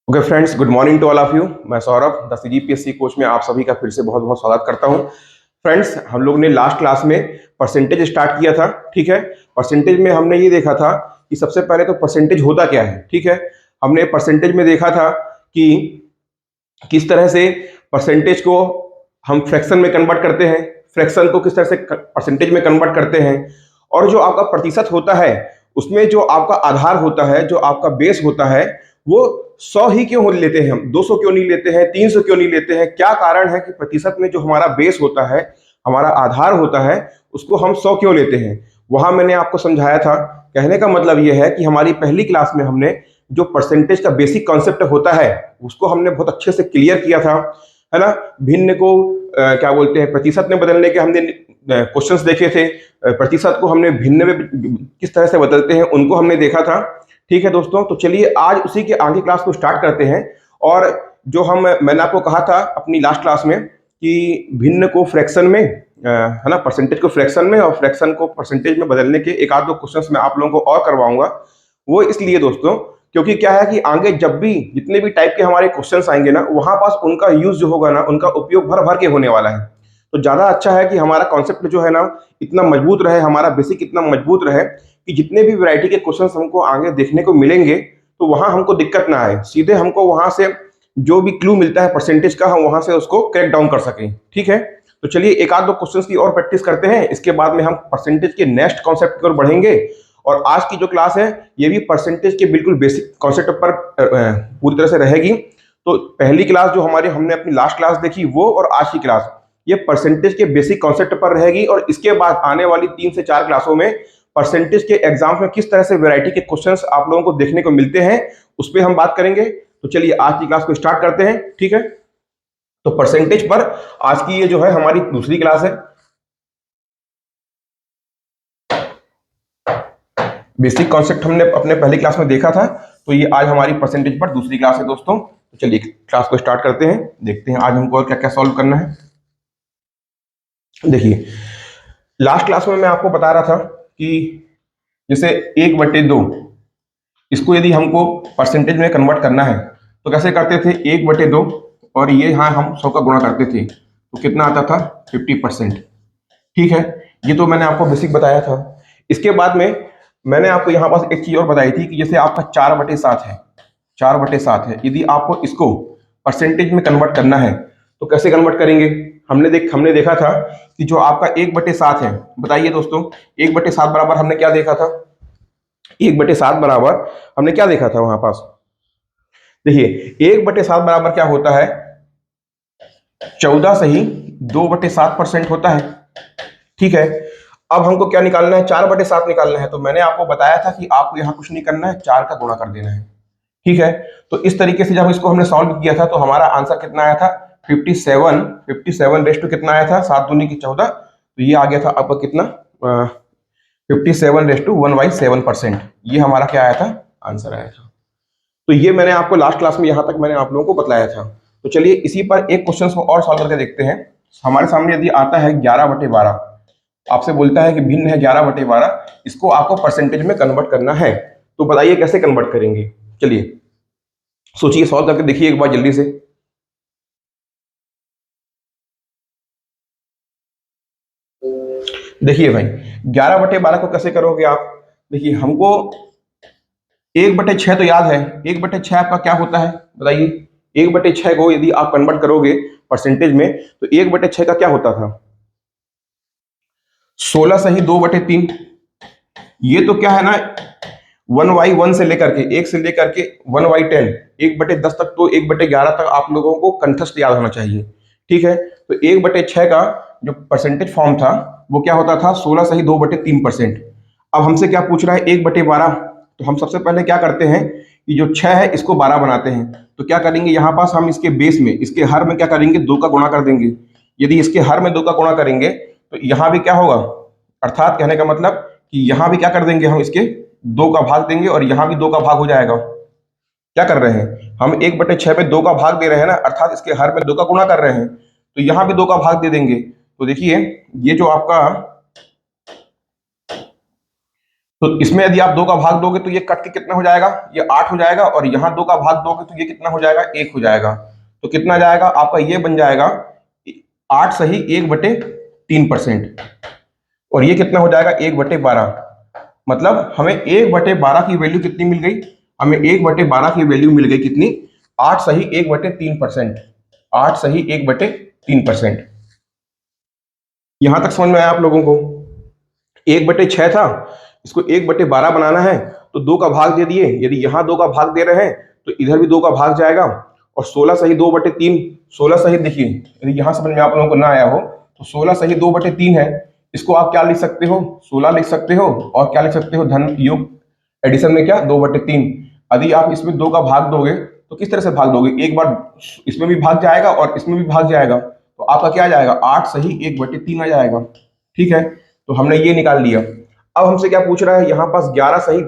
Okay friends, good morning to all of you. मैं Saurabh the CGPSC coach में आप सभी का फिर से बहुत बहुत स्वागत करता हूं। फ्रेंड्स, हम लोग ने लास्ट क्लास में परसेंटेज स्टार्ट किया था। ठीक है, परसेंटेज में हमने ये देखा था कि सबसे पहले तो परसेंटेज होता क्या है। ठीक है, हमने परसेंटेज में देखा था कि किस तरह से परसेंटेज को हम फ्रैक्शन में कन्वर्ट करते हैं, फ्रैक्शन को किस तरह से परसेंटेज में कन्वर्ट करते हैं, और जो आपका प्रतिशत होता है उसमें जो आपका आधार होता है, जो आपका बेस होता है, वो 100 ही क्यों लेते हैं, हम 200 क्यों नहीं लेते हैं, 300 क्यों नहीं लेते हैं। क्या कारण है कि प्रतिशत में जो हमारा बेस होता है, हमारा आधार होता है, उसको हम 100 क्यों लेते हैं। वहां मैंने आपको समझाया था। कहने का मतलब यह है कि हमारी पहली क्लास में हमने जो परसेंटेज का बेसिक कॉन्सेप्ट होता है उसको हमने बहुत अच्छे से क्लियर किया था, है ना। भिन्न को क्या बोलते हैं, प्रतिशत में बदलने के हमने क्वेश्चंस देखे थे। प्रतिशत को हमने भिन्न में किस तरह से बदलते हैं उनको हमने देखा था। ठीक है दोस्तों, तो चलिए आज उसी के आगे क्लास को स्टार्ट करते हैं। और जो मैंने आपको कहा था अपनी लास्ट क्लास में कि भिन्न को फ्रैक्शन में, है ना, परसेंटेज को फ्रैक्शन में और फ्रैक्शन को परसेंटेज में बदलने के एक आध दो क्वेश्चंस मैं आप लोगों को और करवाऊंगा। वो इसलिए दोस्तों क्योंकि क्या है कि आगे जब भी जितने भी टाइप के हमारे क्वेश्चंस आएंगे ना, वहां पास उनका यूज जो होगा ना, उनका उपयोग भर भर के होने वाला है। तो ज्यादा अच्छा है कि हमारा कॉन्सेप्ट जो है ना इतना मजबूत रहे, हमारा बेसिक इतना मजबूत रहे कि जितने भी वैरायटी के क्वेश्चंस हमको आगे देखने को मिलेंगे तो वहां हमको दिक्कत ना आए, सीधे हमको वहां से जो भी क्लू मिलता है परसेंटेज का, हम वहां से उसको क्रैक डाउन कर सकें। ठीक है, तो चलिए एक आध दो क्वेश्चंस की और प्रैक्टिस करते हैं, इसके बाद में हम परसेंटेज के नेक्स्ट कॉन्सेप्ट की ओर बढ़ेंगे। और आज की जो क्लास है ये भी परसेंटेज के बिल्कुल बेसिक कॉन्सेप्ट पर पूरी तरह से रहेगी। तो पहली क्लास जो हमारी हमने अपनी लास्ट क्लास देखी वो, और आज की क्लास, ये परसेंटेज के बेसिक कॉन्सेप्ट पर रहेगी। और इसके बाद आने वाली 3 से 4 क्लासों में परसेंटेज के एग्जाम में किस तरह से वैरायटी के क्वेश्चंस आप लोगों को देखने को मिलते हैं उस पर हम बात करेंगे। तो चलिए आज की क्लास को स्टार्ट करते हैं। ठीक है, तो परसेंटेज पर आज की ये जो है हमारी दूसरी क्लास है। बेसिक कॉन्सेप्ट हमने अपने पहली क्लास में देखा था, तो ये आज हमारी परसेंटेज पर दूसरी क्लास है दोस्तों। तो चलिए क्लास को स्टार्ट करते हैं, देखते हैं आज हमको और क्या क्या सॉल्व करना है। देखिए, लास्ट क्लास में मैं आपको बता रहा था कि जैसे 1/2 इसको यदि हमको परसेंटेज में कन्वर्ट करना है तो कैसे करते थे, 1/2 और ये यहाँ हम 100 का गुणा करते थे तो कितना आता था, 50%। ठीक है, ये तो मैंने आपको बेसिक बताया था। इसके बाद में मैंने आपको यहाँ पास एक चीज और बताई थी कि जैसे आपका 4/7 है, 4/7 है, यदि आपको इसको परसेंटेज में कन्वर्ट करना है तो कैसे कन्वर्ट करेंगे। हमने देखा था कि जो आपका 1/7 है, बताइए दोस्तों, 1/7 बराबर हमने क्या देखा था, 1/7 बराबर हमने क्या देखा था वहां पास। देखिए 1/7 बराबर क्या होता है, 14 से ही 2/7% होता है। ठीक है, अब हमको क्या निकालना है, 4/7 निकालना है। तो मैंने आपको बताया था कि आपको यहाँ कुछ नहीं करना है, 4 का गुणा कर देना है। ठीक है, तो इस तरीके से जब इसको हमने सॉल्व किया था तो हमारा आंसर कितना आया था, 57। 57 रेस टू कितना आया था, 7 दूनी की 14, तो ये आ गया था आपका कितना, 57/1/7%। ये हमारा क्या आया था, आंसर आया था। तो ये मैंने आपको लास्ट क्लास में, यहां तक मैंने आप लोगों को बताया था। तो चलिए इसी पर एक क्वेश्चन को और सॉल्व करके देखते हैं। हमारे सामने यदि आता है 11/12, आपसे बोलता है कि भिन्न है 11/12, इसको आपको परसेंटेज में कन्वर्ट करना है, तो बताइए कैसे कन्वर्ट करेंगे। चलिए सोचिए, सॉल्व करके देखिए एक बार जल्दी से। देखिए भाई, 11/12 को कैसे करोगे आप। देखिए हमको 1/6 तो याद है, 1/6 आपका क्या होता है बताइए। 1/6 को यदि आप कन्वर्ट करोगे परसेंटेज में तो 1/6 का क्या होता था, 16 से ही 2/3। ये तो क्या है ना, 1/1 से लेकर के, 1 से लेकर के 1/10, 1/10 तक, तो 1/11 तक आप लोगों को कंठस्थ याद होना चाहिए। ठीक है, तो 1/6 का जो परसेंटेज फॉर्म था वो क्या होता था, 16 से ही 2/3%। अब हमसे क्या पूछ रहा है, 1/12। तो हम सबसे पहले क्या करते हैं कि जो 6 है इसको 12 बनाते हैं। तो क्या करेंगे, यहाँ पास हम इसके बेस में, इसके हर में क्या करेंगे, 2 का गुणा कर देंगे। यदि इसके हर में 2 का गुणा करेंगे तो यहाँ भी क्या होगा, अर्थात कहने का मतलब कि यहाँ भी क्या कर देंगे, हम इसके 2 का भाग देंगे और यहाँ भी 2 का भाग हो जाएगा। क्या कर रहे हैं हम, 1/6 पे 2 का भाग दे रहे हैं ना, अर्थात इसके हर में 2 का गुणा कर रहे हैं, तो यहाँ भी 2 का भाग दे देंगे। तो देखिए ये जो आपका तो इसमें यदि आप 2 का भाग दोगे तो ये कट के कितना हो जाएगा, ये 8 हो जाएगा, और यहाँ 2 का भाग दोगे तो ये कितना हो जाएगा, 1 हो जाएगा। तो कितना जाएगा आपका, ये बन जाएगा 8 सही 1/3%। और ये कितना हो जाएगा, 1/12। मतलब हमें 1/12 की वैल्यू कितनी मिल गई, हमें 1/12 की वैल्यू मिल गई कितनी, 8 सही 1/3%। 8 सही 1/3%। यहां तक समझ में आया आप लोगों को? 1/6 था, इसको 1/12 बनाना है तो 2 का भाग दे दिए। यदि यहाँ 2 का भाग दे रहे हैं तो इधर भी 2 का भाग जाएगा। और 16 सही 2/3, 16 सही देखिए, यदि यहाँ समझ में आप लोगों को ना आया हो तो 16 सही 2/3 है। इसको आप क्या लिख सकते हो, 16 लिख सकते हो, और क्या लिख सकते हो, धन योग एडिशन में क्या, 2/3। यदि आप इसमें 2 का भाग दोगे तो किस तरह से भाग दोगे, एक बार इसमें भी भाग जाएगा और इसमें भी भाग जाएगा, तो आपका क्या आ जाएगा, 8 सही 1/3 आ जाएगा। ठीक है, तो हमने ये निकाल लिया। अब हमसे क्या पूछ रहा है, यहाँ पास 11 सही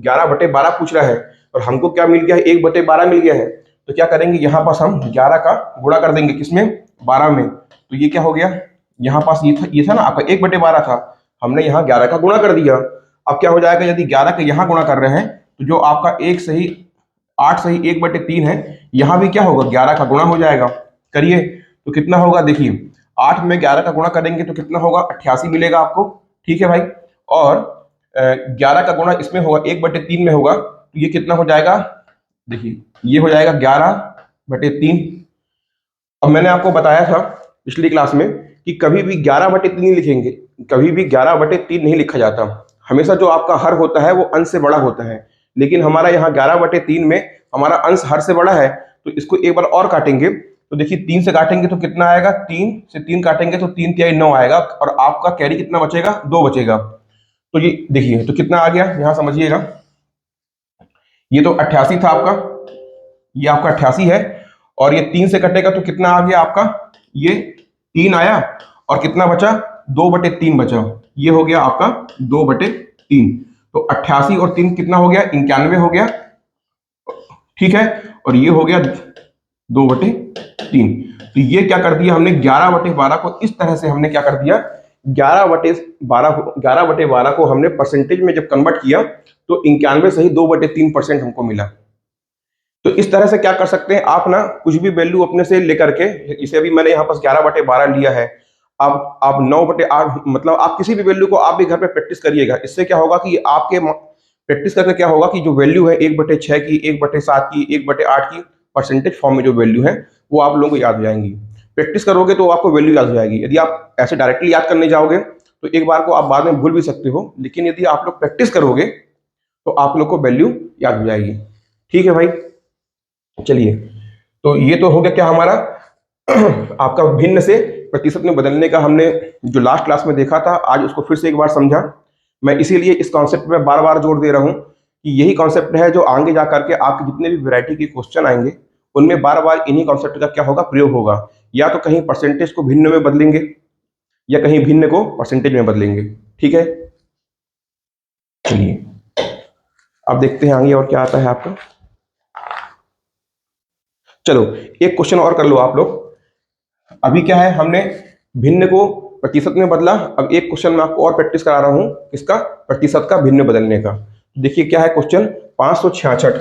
11/12 पूछ रहा है, और हमको क्या मिल गया है, 1/12 मिल गया है। तो क्या करेंगे, यहाँ पास हम 11 का गुणा कर देंगे, किसमें, 12 में। तो ये क्या हो गया, यहाँ पास ये था ना आपका 1/12 था, हमने यहाँ 11 का गुणा कर दिया। अब क्या हो जाएगा, यदि 11 का यहाँ गुणा कर रहे हैं तो जो आपका 8 सही 1/3 है, यहाँ भी क्या होगा, 11 का गुणा हो जाएगा। करिए, तो कितना होगा देखिए, 8 में 11 का गुणा करेंगे तो कितना होगा, 88 मिलेगा आपको। ठीक है भाई, और 11 का गुणा इसमें होगा, 1/3 में होगा, तो ये कितना हो जाएगा, देखिए ये हो जाएगा 11/3। अब मैंने आपको बताया था पिछली क्लास में कि कभी भी 11/3 नहीं लिखेंगे, कभी भी 11/3 नहीं लिखा जाता। हमेशा जो आपका हर होता है वो अंश से बड़ा होता है, लेकिन हमारा यहाँ 11/3 में हमारा अंश हर से बड़ा है। तो इसको एक बार और काटेंगे, तो देखिए 3 से काटेंगे तो कितना आएगा, 3 से 3 काटेंगे तो 3 तिहाई 9 आएगा, और आपका कैरी कितना बचेगा, 2 बचेगा। तो ये देखिए, तो कितना आ गया, यहाँ समझिएगा, ये तो 88 था आपका, ये आपका 88 है, और ये 3 से कटेगा तो कितना आ गया आपका, ये 3 आया, और कितना बचा, 2/3 बचा। ये हो गया आपका 2/3। तो 88 और 3 कितना हो गया, 91 हो गया। ठीक है, और ये हो गया 2/3। तो ये क्या कर दिया हमने, 11/12 को इस तरह से हमने क्या कर दिया, 11/12 को हमने परसेंटेज में जब कन्वर्ट किया तो 91 सही 2/3% हमको मिला। तो इस तरह से क्या कर सकते हैं आप ना, कुछ भी वैल्यू अपने से लेकर के, इसे अभी मैंने यहाँ पास 11/12 लिया है, आप 9/8, मतलब आप किसी भी वैल्यू को आप भी घर पे प्रैक्टिस करिएगा। इससे क्या होगा कि आपके प्रैक्टिस करके क्या होगा कि जो वैल्यू है 1/6 की, 1/7 की, 1/8 की, परसेंटेज फॉर्म में जो वैल्यू है वो आप लोगों को याद हो जाएंगी। प्रैक्टिस करोगे तो आपको वैल्यू याद हो जाएगी। यदि आप ऐसे डायरेक्टली याद करने जाओगे तो एक बार को आप बाद में भूल भी सकते हो, लेकिन यदि आप लोग प्रैक्टिस करोगे तो आप लोग को वैल्यू याद हो जाएगी। ठीक है भाई, चलिए, तो ये तो हो गया क्या हमारा आपका भिन्न से प्रतिशत में बदलने का, हमने जो लास्ट क्लास में देखा था, आज उसको फिर से एक बार समझा। मैं इसीलिए इस कॉन्सेप्ट में बार बार जोर दे रहा हूं कि यही कॉन्सेप्ट है जो आगे जा करके आपके जितने भी वैरायटी के क्वेश्चन आएंगे उनमें बार बार इन्हीं कॉन्सेप्ट का क्या होगा, प्रयोग होगा। या तो कहीं परसेंटेज को भिन्न में बदलेंगे, या कहीं भिन्न को परसेंटेज में बदलेंगे। ठीक है, चलिए अब देखते हैं आगे और क्या आता है आपका। चलो एक क्वेश्चन और कर लो आप लोग। अभी क्या है, हमने भिन्न को प्रतिशत में बदला। अब एक क्वेश्चन मैं आपको और प्रैक्टिस करा रहा हूं, किसका, प्रतिशत का भिन्न बदलने का। देखिए क्या है क्वेश्चन, 566,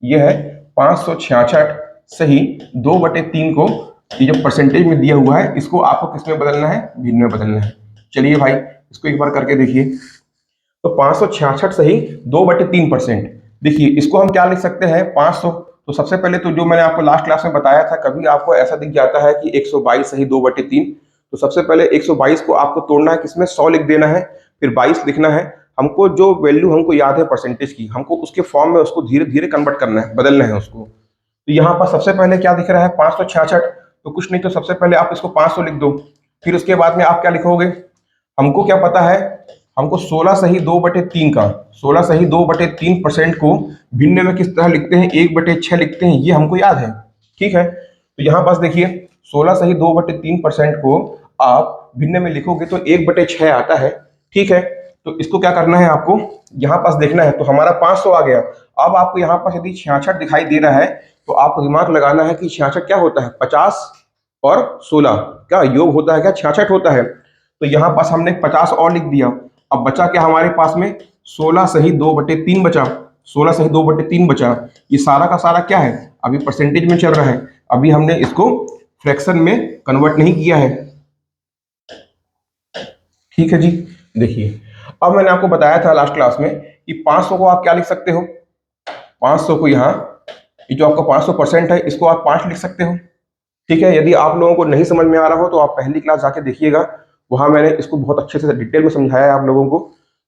ये है 566 सही 2/3 को, ये जो परसेंटेज में दिया हुआ है इसको आपको किस में बदलना है, भिन्न में बदलना है। चलिए भाई इसको एक बार करके देखिए। तो 566 सही 2/3%। देखिए इसको हम क्या लिख सकते हैं, 500। तो सबसे पहले तो जो मैंने आपको लास्ट क्लास में बताया था, कभी आपको ऐसा दिख जाता है कि 122 सही 2/3, तो सबसे पहले 122 को आपको तोड़ना है, किसमें 100 लिख देना है, फिर 22 लिखना है। हमको जो वैल्यू हमको याद है परसेंटेज की, हमको उसके फॉर्म में उसको धीरे धीरे कन्वर्ट करना है, बदलना है उसको। तो यहाँ पर सबसे पहले क्या दिख रहा है, 566। तो कुछ नहीं, तो सबसे पहले आप इसको 500 लिख दो। फिर उसके बाद में आप क्या लिखोगे, हमको क्या पता है, हमको 16 सही 2/3 का, 16 सही 2/3% को भिन्न में किस तरह लिखते हैं, 1/6 लिखते हैं, ये हमको याद है। ठीक है, तो यहाँ पास देखिए 16 सही 2/3% को आप भिन्न में लिखोगे तो 1/6 आता है। ठीक है, तो इसको क्या करना है आपको, यहाँ पास देखना है। तो हमारा 500 आ गया। अब आपको यहाँ पास यदि 66 दिखाई दे रहा है तो आपको दिमाग लगाना है कि 66 क्या होता है, 50 और 16 क्या योग होता है, क्या 66 होता है। तो यहाँ पास हमने 50 और लिख दिया। अब बचा क्या हमारे पास में, 16 सही 2/3 बचा, 16 सही 2/3 बचा। ये सारा का सारा क्या है, अभी परसेंटेज में चल रहा है, अभी हमने इसको फ्रैक्शन में कन्वर्ट नहीं किया है। ठीक है जी। देखिए, अब मैंने आपको बताया था लास्ट क्लास में कि 500 को आप क्या लिख सकते हो, 500 को यहाँ, ये जो आपका 500% है इसको आप 5 लिख सकते हो। ठीक है, यदि आप लोगों को नहीं समझ में आ रहा हो तो आप पहली क्लास जाके देखिएगा, वहां मैंने इसको बहुत अच्छे से डिटेल में समझाया है आप लोगों को।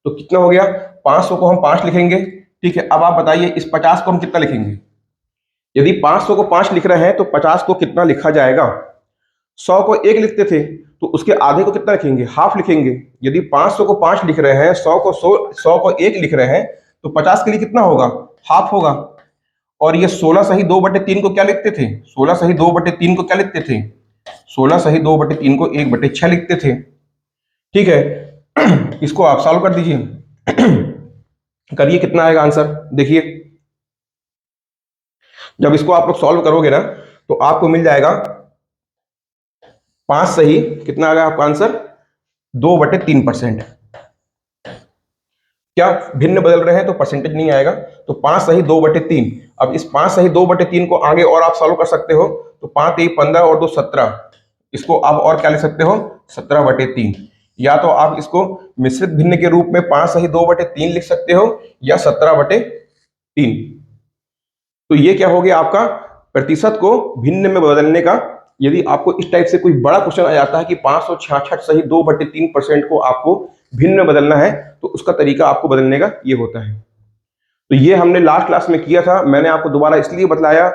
तो कितना हो गया, 500 को हम 5 लिखेंगे। ठीक है, अब आप बताइए इस 50 को हम कितना लिखेंगे। यदि 500 को 5 लिख रहे हैं तो 50 को कितना लिखा जाएगा। 100 को 1 लिखते थे तो उसके आधे को कितना लिखेंगे, हाफ लिखेंगे। यदि 500 को 5 लिख रहे हैं, 100 को 1 लिख रहे हैं, तो 50 के लिए कितना होगा, हाफ होगा। और ये 16 सही 2/3 को क्या लिखते थे, 16 सही 2/3 को क्या लिखते थे, 16 सही 2/3 को 1/6 लिखते थे। ठीक है, इसको आप सॉल्व कर दीजिए। करिए, कितना आएगा आंसर, देखिए। जब इसको आप लोग सॉल्व करोगे ना तो आपको मिल जाएगा 5 सही, कितना आ गया आपका आंसर, 2/3%। क्या भिन्न बदल रहे हैं तो परसेंटेज नहीं आएगा, तो 5 सही 2/3। अब इस 5 सही 2/3 को आगे और आप सॉल्व कर सकते हो, तो 5 3 15 और 2 17, इसको आप और क्या लिख सकते हो, 17/3। या तो आप इसको मिश्रित भिन्न के रूप में 5 सही 2/3 लिख सकते हो, या 17/3। तो ये क्या हो गया आपका प्रतिशत को भिन्न में बदलने का। यदि आपको इस टाइप से कोई बड़ा क्वेश्चन आ जाता है कि 566 सही 2/3% को आपको भिन्न में बदलना है, तो उसका तरीका आपको बदलने का ये होता है। तो ये हमने लास्ट क्लास में किया था, मैंने आपको दोबारा इसलिए बतलाया,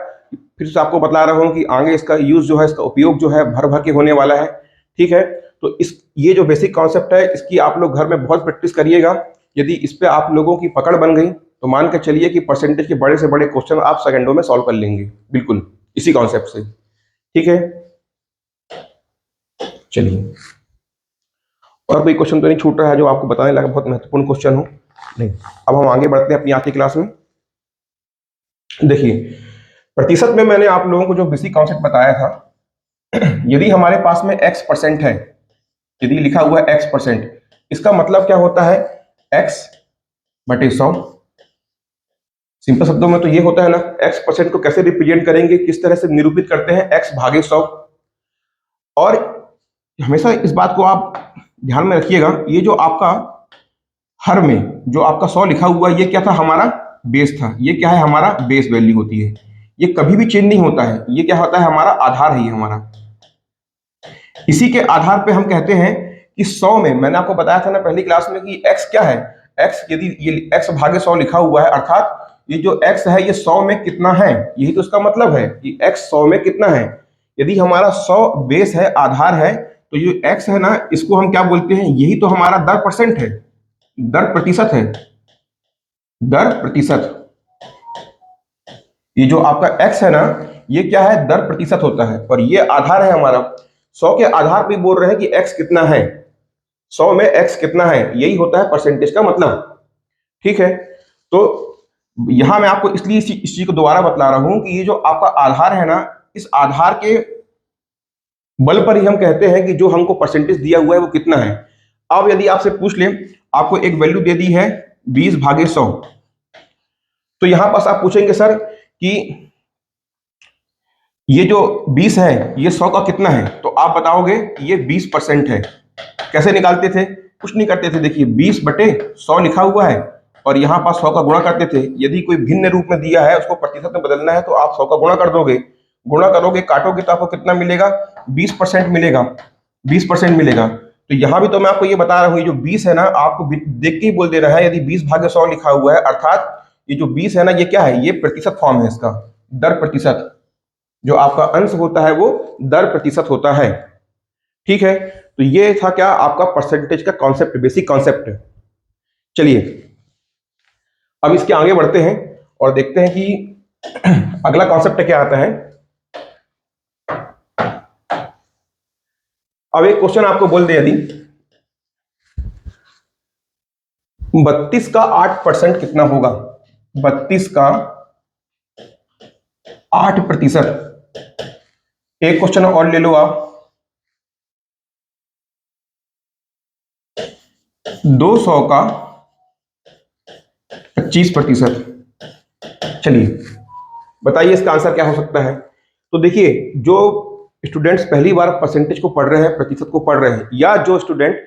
फिर से आपको बता रहा हूं कि आगे इसका यूज जो है, इसका उपयोग जो है भर भर के होने वाला है। ठीक है, तो इस ये जो बेसिक कॉन्सेप्ट है इसकी आप लोग घर में बहुत प्रैक्टिस करिएगा। यदि इस पे आप लोगों की पकड़ बन गई तो मान के चलिए कि परसेंटेज के बड़े से बड़े क्वेश्चन आप सेकंडों में सॉल्व कर लेंगे, बिल्कुल इसी कॉन्सेप्ट से। ठीक है, चलिए, और कोई क्वेश्चन तो नहीं छूट रहा है जो आपको बताने लगा बहुत महत्वपूर्ण क्वेश्चन हो, नहीं। अब हम आगे बढ़ते हैं अपनी आज की क्लास में। देखिए, प्रतिशत में मैंने आप लोगों को जो बेसिक कॉन्सेप्ट बताया था, यदि हमारे पास में x% है, यदि लिखा हुआ है x%, इसका मतलब क्या होता है, x/100। सिंपल शब्दों में तो ये होता है ना, x% को कैसे रिप्रेजेंट करेंगे, किस तरह से निरूपित करते हैं, x/100। और हमेशा इस बात को आप ध्यान में रखिएगा, ये जो आपका हर में जो आपका 100 लिखा हुआ है, ये क्या था, हमारा बेस था। ये क्या है, हमारा बेस वैल्यू होती है, ये कभी भी चेंज नहीं होता है। ये क्या होता है, हमारा आधार है, ये हमारा। इसी के आधार पे हम कहते हैं कि 100 में, मैंने आपको बताया था ना पहली क्लास में कि x क्या है, x यदि ये x/100 लिखा हुआ है, अर्थात ये जो x है ये 100 में कितना है, यही तो इसका मतलब है कि x 100 में कितना है। यदि हमारा 100 बेस है, आधार है, तो ये x है ना, इसको हम क्या बोलते हैं, यही तो हमारा दर परसेंट है, दर प्रतिशत है, दर प्रतिशत। ये जो आपका x है ना, ये क्या है, दर प्रतिशत होता है, और ये आधार है हमारा। 100 के आधार पे बोल रहे हैं कि x कितना है, 100 में x कितना है, यही होता है परसेंटेज का मतलब। ठीक है, तो यहां मैं आपको इसलिए इस चीज को दोबारा बतला रहा हूं कि ये जो आपका आधार है ना, इस आधार के बल पर ही हम कहते हैं कि जो हमको परसेंटेज दिया हुआ है वो कितना है। अब यदि आपसे पूछ ले, आपको एक वैल्यू दे दी है 20/100, तो यहां पास आप पूछेंगे सर कि ये जो 20 है ये 100 का कितना है, तो आप बताओगे ये 20% है। कैसे निकालते थे, कुछ नहीं करते थे, देखिए 20/100 लिखा हुआ है और यहाँ पास 100 का गुणा करते थे। यदि कोई भिन्न रूप में दिया है, उसको प्रतिशत में बदलना है, तो आप 100 का गुणा कर दोगे, गुणा करोगे, काटोगे तो आपको कितना मिलेगा, 20% मिलेगा, 20% मिलेगा। तो यहाँ भी तो मैं आपको ये बता रहा हूँ, ये जो 20 है ना, आपको देख के ही बोल दे रहा है, यदि 20/100 लिखा हुआ है, अर्थात ये जो 20 है ना, ये क्या है, ये प्रतिशत फॉर्म है इसका, दर प्रतिशत। जो आपका अंश होता है वो दर प्रतिशत होता है। ठीक है, तो ये था क्या, आपका परसेंटेज का कॉन्सेप्ट, बेसिक कॉन्सेप्ट। चलिए, अब इसके आगे बढ़ते हैं और देखते हैं कि अगला कॉन्सेप्ट क्या आता है। अब एक क्वेश्चन आपको बोल दे, यदि 32 का 8% कितना होगा, 32 का 8%। एक क्वेश्चन और ले लो आप, 200 का 25%। चलिए बताइए इसका आंसर क्या हो सकता है। तो देखिए, जो स्टूडेंट्स पहली बार परसेंटेज को पढ़ रहे हैं, प्रतिशत को पढ़ रहे हैं, या जो स्टूडेंट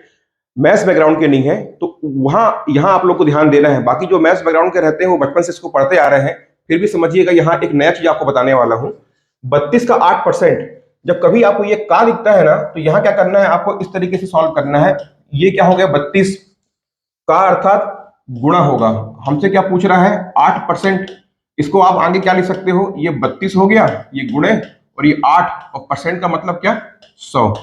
मैथ्स बैकग्राउंड के नहीं है, तो वहां यहां आप लोग को ध्यान देना है। बाकी जो मैथ्स बैकग्राउंड के रहते हैं वो बचपन से इसको पढ़ते आ रहे हैं, फिर भी समझिएगा यहाँ एक नया चीज आपको बताने वाला हूं। 32 का 8%, जब कभी आपको ये का दिखता है ना, तो यहाँ क्या करना है, आपको इस तरीके से सॉल्व करना है। ये क्या हो गया, 32 का अर्थात गुणा होगा। हमसे क्या पूछ रहा है, 8%। इसको आप आगे क्या लिख सकते हो, ये 32 हो गया, ये गुणे और ये 8, और परसेंट का मतलब क्या, 100।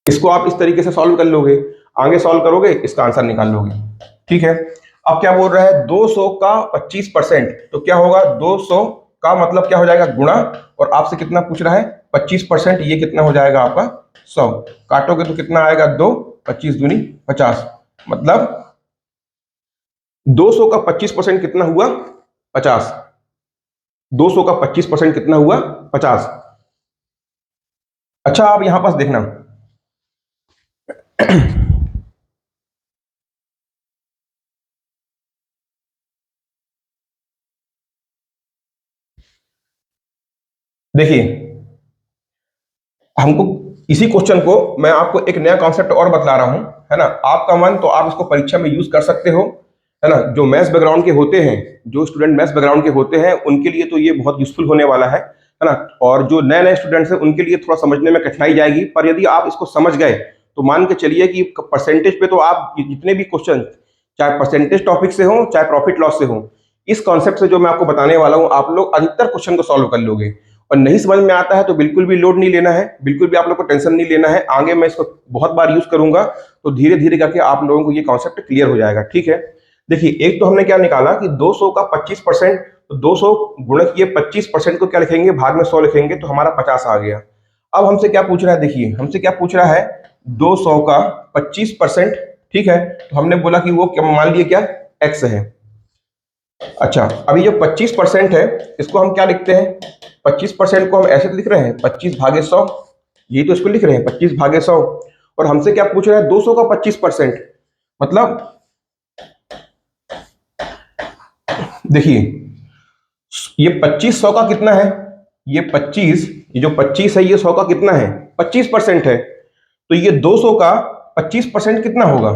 इसको आप इस तरीके से सॉल्व कर लोगे, आगे सॉल्व करोगे इसका आंसर निकाल लोगे। ठीक है, अब क्या बोल रहा है, 200 का 25%, तो क्या होगा, 200 का मतलब क्या हो जाएगा, गुणा, और आपसे कितना पूछ रहा है, 25%, ये कितना हो जाएगा आपका 100। काटोगे तो कितना आएगा, 2, 25 दूनी 50, मतलब 200 का 25% कितना हुआ, 50। 200 का 25% कितना हुआ, 50। अच्छा, आप यहां पास देखना, देखिए हमको इसी क्वेश्चन को मैं आपको एक नया कॉन्सेप्ट और बतला रहा हूं, है ना। आपका मन तो आप इसको परीक्षा में यूज कर सकते हो, है ना। जो मैथ्स बैकग्राउंड के होते हैं, जो स्टूडेंट मैथ्स बैकग्राउंड के होते हैं, उनके लिए तो ये बहुत यूजफुल होने वाला है ना। और जो नए नए स्टूडेंट्स हैं उनके लिए थोड़ा समझने में कठिनाई जाएगी, पर यदि आप इसको समझ गए तो मान के चलिए कि परसेंटेज पे तो आप जितने भी क्वेश्चन, चाहे परसेंटेज टॉपिक से हो चाहे प्रॉफिट लॉस से हो, इस कॉन्सेप्ट से जो मैं आपको बताने वाला हूं, आप लोग अधिकतर क्वेश्चन को सॉल्व कर लोगे। और नहीं समझ में आता है तो बिल्कुल भी लोड नहीं लेना है, बिल्कुल भी आप लोग को टेंशन नहीं लेना है। आगे मैं इसको बहुत बार यूज करूंगा, तो धीरे धीरे करके आप लोगों को ये कॉन्सेप्ट क्लियर हो जाएगा। ठीक है, देखिए एक तो हमने क्या निकाला कि 200 का 25%, तो 200 गुणित ये 25% को क्या लिखेंगे, भाग में 100 लिखेंगे, तो हमारा 50 आ गया। अब हमसे क्या पूछ रहा है, देखिए हमसे क्या पूछ रहा है, 200 का 25%। ठीक है, तो हमने बोला कि वो मान लिए क्या, एक्स है। अच्छा, अभी जो 25% है, इसको हम क्या लिखते हैं, 25% को हम ऐसे लिख रहे हैं, 25 भागे 100, यही तो इसको लिख रहे हैं, 25 भागे 100। और हमसे क्या पूछ रहा है, 200 का 25%, मतलब देखिए ये 25 100 का कितना है, ये 25, ये जो 25 है ये 100 का कितना है, 25% है। तो ये 200 का 25% कितना होगा,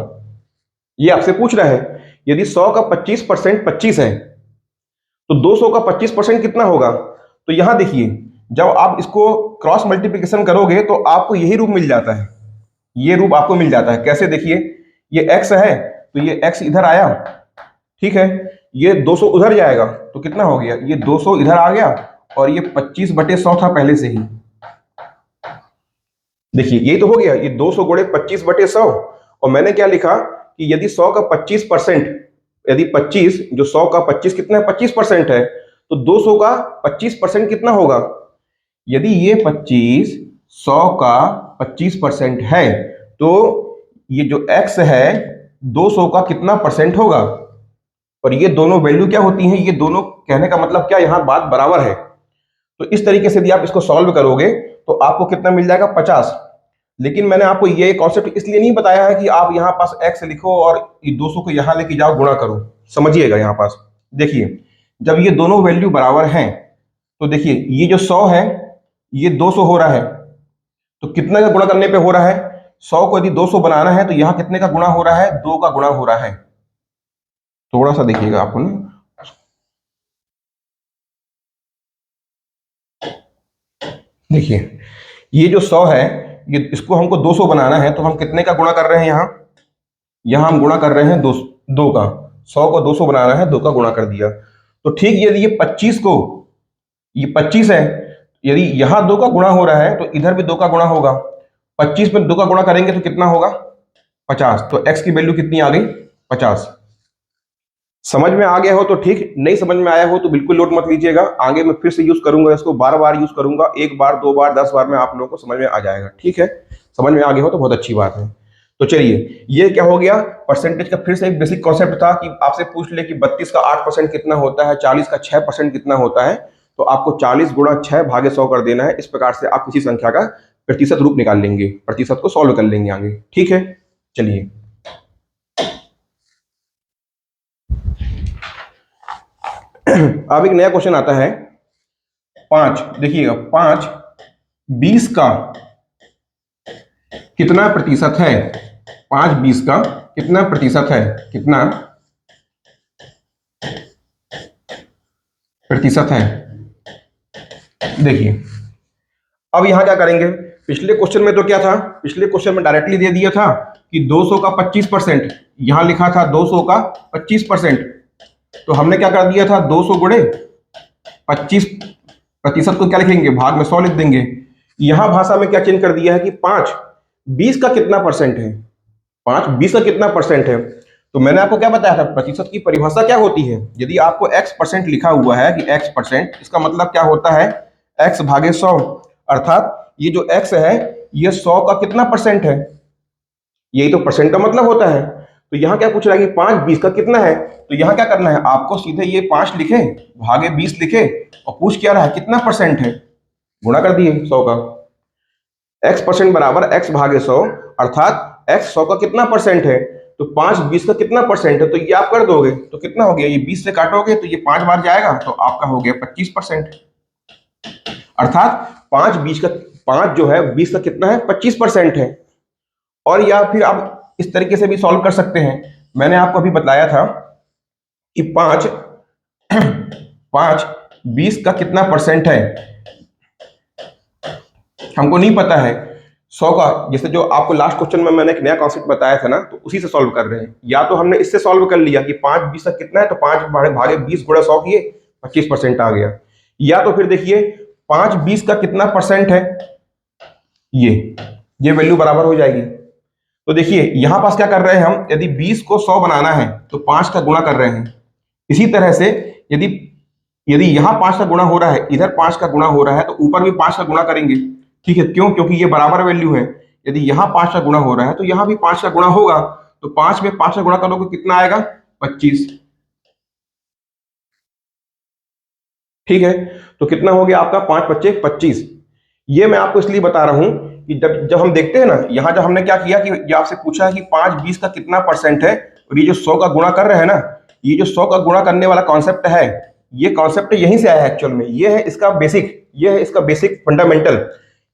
ये आपसे पूछ रहा है। यदि 100 का 25% 25 है, तो 200 का 25% कितना होगा। तो यहां देखिए, जब आप इसको क्रॉस मल्टीप्लिकेशन करोगे तो आपको यही रूप मिल जाता है, ये रूप आपको मिल जाता है। कैसे, देखिए ये x है, तो ये x इधर आया, ठीक है, ये 200 उधर जाएगा, तो कितना हो गया, ये 200 इधर आ गया, और ये 25/100 था पहले से ही। देखिए ये तो हो गया, ये 200 गुणे 25/100। और मैंने क्या लिखा कि यदि 100 का 25%, यदि 25, जो 100 का 25 कितना है, 25% है, तो 200 का 25% कितना होगा। यदि ये 25 100 का 25% है, तो ये जो x है 200 का कितना परसेंट होगा। और ये दोनों वैल्यू क्या होती हैं, ये दोनों, कहने का मतलब क्या, यहां बात बराबर है। तो इस तरीके से यदि आप इसको सॉल्व करोगे तो आपको कितना मिल जाएगा, 50। लेकिन मैंने आपको ये कॉन्सेप्ट इसलिए नहीं बताया है कि आप यहां पास x लिखो और 200 को यहां लेके जाओ गुणा करो। समझिएगा यहां पास, देखिए जब ये दोनों वैल्यू बराबर हैं, तो देखिए ये जो 100 है ये 200 हो रहा है, तो कितने का गुणा करने पे हो रहा है, 100 को यदि 200 बनाना है तो यहां कितने का गुणा हो रहा है, 2 का गुणा हो रहा है। थोड़ा सा देखिएगा आपको ना, देखिए ये जो 100 है, ये इसको हमको 200 बनाना है, तो हम कितने का गुणा कर रहे हैं, यहाँ यहाँ हम गुणा कर रहे हैं 2 का। 100 को 200 बनाना है, 2 का गुणा कर दिया। तो ठीक यदि ये 25 को, ये 25 है, यदि यहाँ 2 का गुणा हो रहा है तो इधर भी 2 का गुणा होगा। 25 में 2 का गुणा करेंगे तो कितना होगा, 50। तो x की वैल्यू कितनी आ गई, 50। समझ में आ गया हो तो ठीक, नहीं समझ में आया हो तो बिल्कुल लोड मत लीजिएगा, आगे मैं फिर से यूज करूंगा, इसको बार बार यूज करूंगा, एक बार 2 बार 10 बार में आप लोगों को समझ में आ जाएगा। ठीक है, समझ में आ गया हो तो बहुत अच्छी बात है। तो चलिए, ये क्या हो गया, परसेंटेज का फिर से एक बेसिक कॉन्सेप्ट था कि आपसे पूछ ले कि 32 का 8% कितना होता है, 40 का 6% कितना होता है, तो आपको 40 गुणा 6 भागे 100 कर देना है। इस प्रकार से आप किसी संख्या का प्रतिशत रूप निकाल लेंगे, प्रतिशत को सॉल्व कर लेंगे आगे। ठीक है, चलिए अब एक नया क्वेश्चन आता है 5, देखिएगा 5 20 का कितना प्रतिशत है? 5 20 का कितना प्रतिशत है? कितना प्रतिशत है? देखिए अब यहां क्या करेंगे, पिछले क्वेश्चन में तो क्या था, पिछले क्वेश्चन में डायरेक्टली दे दिया था कि 200 का 25%, यहां लिखा था 200 का 25%, तो हमने क्या कर दिया था 200 गुणे 25% को क्या लिखेंगे, भाग में 100 लिख देंगे। यहां भाषा में क्या चेंज कर दिया है कि 5 20 का कितना परसेंट है, 5 20 का कितना परसेंट है। तो मैंने आपको क्या बताया था, प्रतिशत की परिभाषा क्या होती है, यदि आपको x% लिखा हुआ है कि x%, इसका मतलब क्या होता है x भागे 100, अर्थात ये जो x है ये 100 का कितना परसेंट है, यही तो परसेंट का मतलब होता है। तो यहाँ क्या पूछ रहा है कि 5 20 का कितना है, तो यहाँ क्या करना है आपको, सीधे ये 5 लिखे भागे 20 लिखे और पूछ क्या रहा है कितना परसेंट है, गुणा कर दिए 100 का। x% बराबर x भागे 100, अर्थात x 100 का कितना परसेंट है, तो 5 20 का कितना परसेंट है, तो ये आप कर दोगे तो कितना हो गया, ये 20 से काटोगे तो ये 5 बार जाएगा तो आपका हो गया 25%, अर्थात 5 20 का 5 जो है 20 का कितना है 25% है। और या फिर आप इस तरीके से भी सॉल्व कर सकते हैं, मैंने आपको अभी बताया था कि 5 5 20 का कितना परसेंट है, हमको नहीं पता है 100 का, जैसे जो आपको लास्ट क्वेश्चन में मैंने एक नया कॉन्सेप्ट बताया था ना, तो उसी से सॉल्व कर रहे हैं। या तो हमने इससे सॉल्व कर लिया कि 5 20 का कितना है, तो 5 भागे 20 गुणा 100 किए 25% आ गया। या तो फिर देखिए 5 20 का कितना परसेंट है, ये वैल्यू बराबर हो जाएगी। तो देखिए यहां पास क्या कर रहे हैं हम, यदि 20 को 100 बनाना है तो 5 का गुणा कर रहे हैं। इसी तरह से यदि यदि यहां 5 का गुणा हो रहा है, इधर 5 का गुणा हो रहा है, तो ऊपर भी 5 का गुणा करेंगे। ठीक है, क्यों, क्योंकि ये बराबर वैल्यू है। यदि यहां 5 का गुणा हो रहा है तो यहां भी 5 का गुणा होगा, तो 5 में 5 का गुणा करोगे कितना आएगा 25। ठीक है, तो कितना हो गया आपका 5 25 25। ये मैं आपको इसलिए बता रहा हूं कि जब जब हम देखते हैं ना, यहां जब हमने क्या किया कि ये आपसे पूछा है कि 5 20 का कितना परसेंट है, और ये जो 100 का गुणा कर रहे हैं ना, ये जो 100 का गुणा करने वाला कॉन्सेप्ट है, ये कॉन्सेप्ट यहीं से आया है एक्चुअल में। ये है इसका बेसिक, ये है इसका बेसिक फंडामेंटल।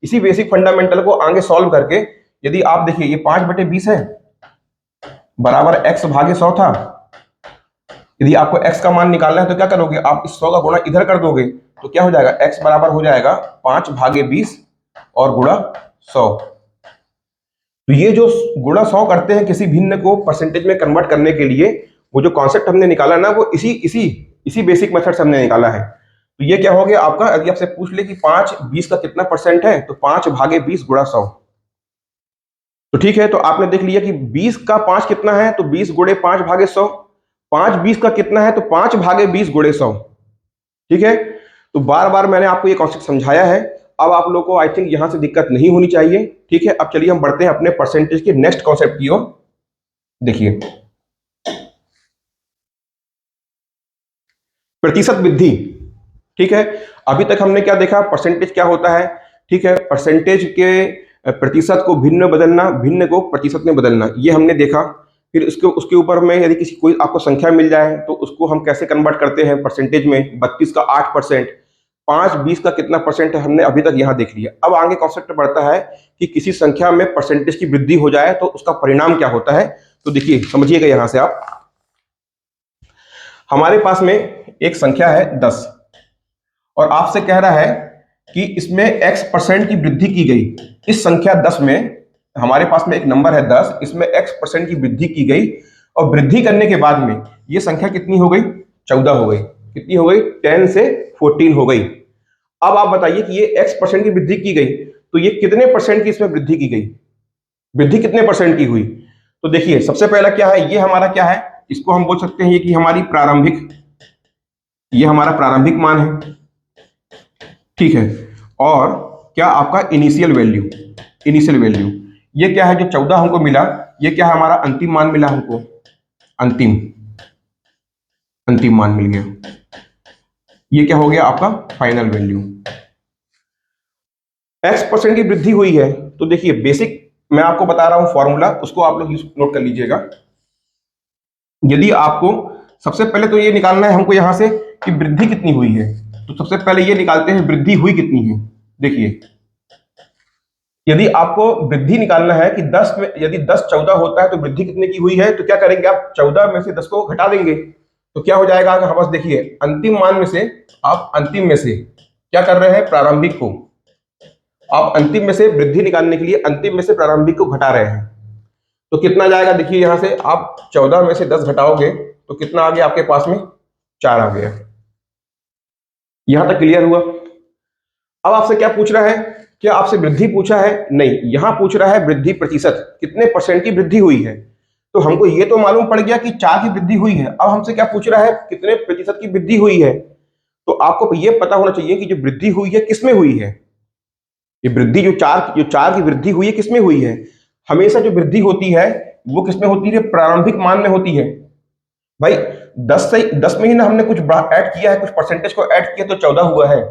इसी बेसिक फंडामेंटल को आगे सॉल्व करके, यदि आप देखिए ये 5/20 है बराबर x भागे 100 था, यदि आपको x का मान निकालना है तो क्या करोगे, आप इस 100 का गुणा इधर कर दोगे तो क्या हो जाएगा, x बराबर हो जाएगा 5 भागे 20 और गुणा 100। तो ये जो गुणा 100 करते हैं किसी भिन्न को परसेंटेज में कन्वर्ट करने के लिए, वो जो कॉन्सेप्ट हमने निकाला ना, वो इसी इसी इसी बेसिक मेथड से हमने निकाला है। तो ये क्या हो गया आपका, यदि आपसे पूछ ले कि 5 20 का कितना परसेंट है, तो 5 भागे 20 गुणा 100। तो ठीक है, तो आपने देख लिया कि 20 का 5 कितना है, तो 20 गुणे 5 भागे 100। 5 20 का कितना है, तो 5 भागे 20 गुणे 100। ठीक है, तो बार बार मैंने आपको ये कॉन्सेप्ट समझाया है। अब आप लोगों को आई थिंक यहां से दिक्कत नहीं होनी चाहिए। ठीक है, अब चलिए हम बढ़ते हैं अपने परसेंटेज के नेक्स्ट कॉन्सेप्ट की ओर। देखिए प्रतिशत वृद्धि। ठीक है, अभी तक हमने क्या देखा, परसेंटेज क्या होता है। ठीक है, परसेंटेज के प्रतिशत को भिन्न बदलना, भिन्न को प्रतिशत में बदलना, ये हमने देखा। फिर उसके ऊपर में यदि किसी कोई आपको संख्या मिल जाए तो उसको हम कैसे कन्वर्ट करते हैं परसेंटेज में, 32 का 8%, 5 20 का कितना परसेंट है, हमने अभी तक यहाँ देख लिया। अब आगे कॉन्सेप्ट बढ़ता है कि किसी संख्या में परसेंटेज की वृद्धि हो जाए तो उसका परिणाम क्या होता है। तो देखिए समझिएगा, यहां से आप, हमारे पास में एक संख्या है 10 और आपसे कह रहा है कि इसमें x% की वृद्धि की गई। इस संख्या 10 में, हमारे पास में एक नंबर है 10, इसमें x% की वृद्धि की गई, और वृद्धि करने के बाद में ये संख्या कितनी हो गई, 14 हो गई। कितनी हो गई, 10 से 14 हो गई। अब आप बताइए कि ये x% की वृद्धि की गई, तो ये कितने परसेंट की इसमें वृद्धि की गई, वृद्धि कितने परसेंट की हुई। तो देखिए सबसे पहला क्या है, ये हमारा क्या है, इसको हम बोल सकते हैं कि हमारी प्रारंभिक, ये हमारा प्रारंभिक मान है। ठीक है, और क्या आपका इनिशियल वैल्यू, इनिशियल वैल्यू ये क्या है, जो 14 हमको मिला, ये क्या है, हमारा अंतिम मान मिला हमको, अंतिम अंतिम मान मिल गया। ये क्या हो गया आपका फाइनल वैल्यू। x% की वृद्धि हुई है, तो देखिए बेसिक मैं आपको बता रहा हूं फॉर्मूला, उसको आप लोग नोट कर लीजिएगा। यदि आपको सबसे पहले तो ये निकालना है हमको यहां से कि वृद्धि कितनी हुई है। तो सबसे पहले ये निकालते हैं वृद्धि हुई कितनी है। देखिए, यदि आपको वृद्धि निकालना है कि 10 में यदि 10 14 होता है तो वृद्धि कितने की हुई है, तो क्या करेंगे आप 14 में से 10 को घटा देंगे तो क्या हो जाएगा। हाँ बस देखिए, अंतिम मान में से आप अंतिम में से क्या कर रहे हैं, प्रारंभिक को आप अंतिम में से वृद्धि निकालने के लिए अंतिम में से प्रारंभिक को घटा रहे हैं। तो कितना जाएगा, देखिए यहां से आप 14 में से 10 घटाओगे तो कितना आ गया आपके पास में, 4 आ गया। यहां तक क्लियर हुआ। अब आपसे क्या पूछ रहा है, क्या आपसे वृद्धि पूछा है, नहीं, यहां पूछ रहा है वृद्धि प्रतिशत, कितने परसेंट की वृद्धि हुई है। तो हमको ये तो मालूम पड़ गया कि 4 की वृद्धि हुई है। अब हमसे क्या पूछ रहा है, कितने प्रतिशत की वृद्धि हुई है। तो आपको ये पता होना चाहिए कि जो वृद्धि हुई है किसमें हुई है। ये वृद्धि जो चार की वृद्धि हुई है किसमें हुई है। हमेशा जो वृद्धि होती है वो किसमें होती है, प्रारंभिक मान में होती है। भाई 10 में ही ना हमने कुछ ऐड किया है, कुछ परसेंटेज को ऐड किया तो 14 हुआ है।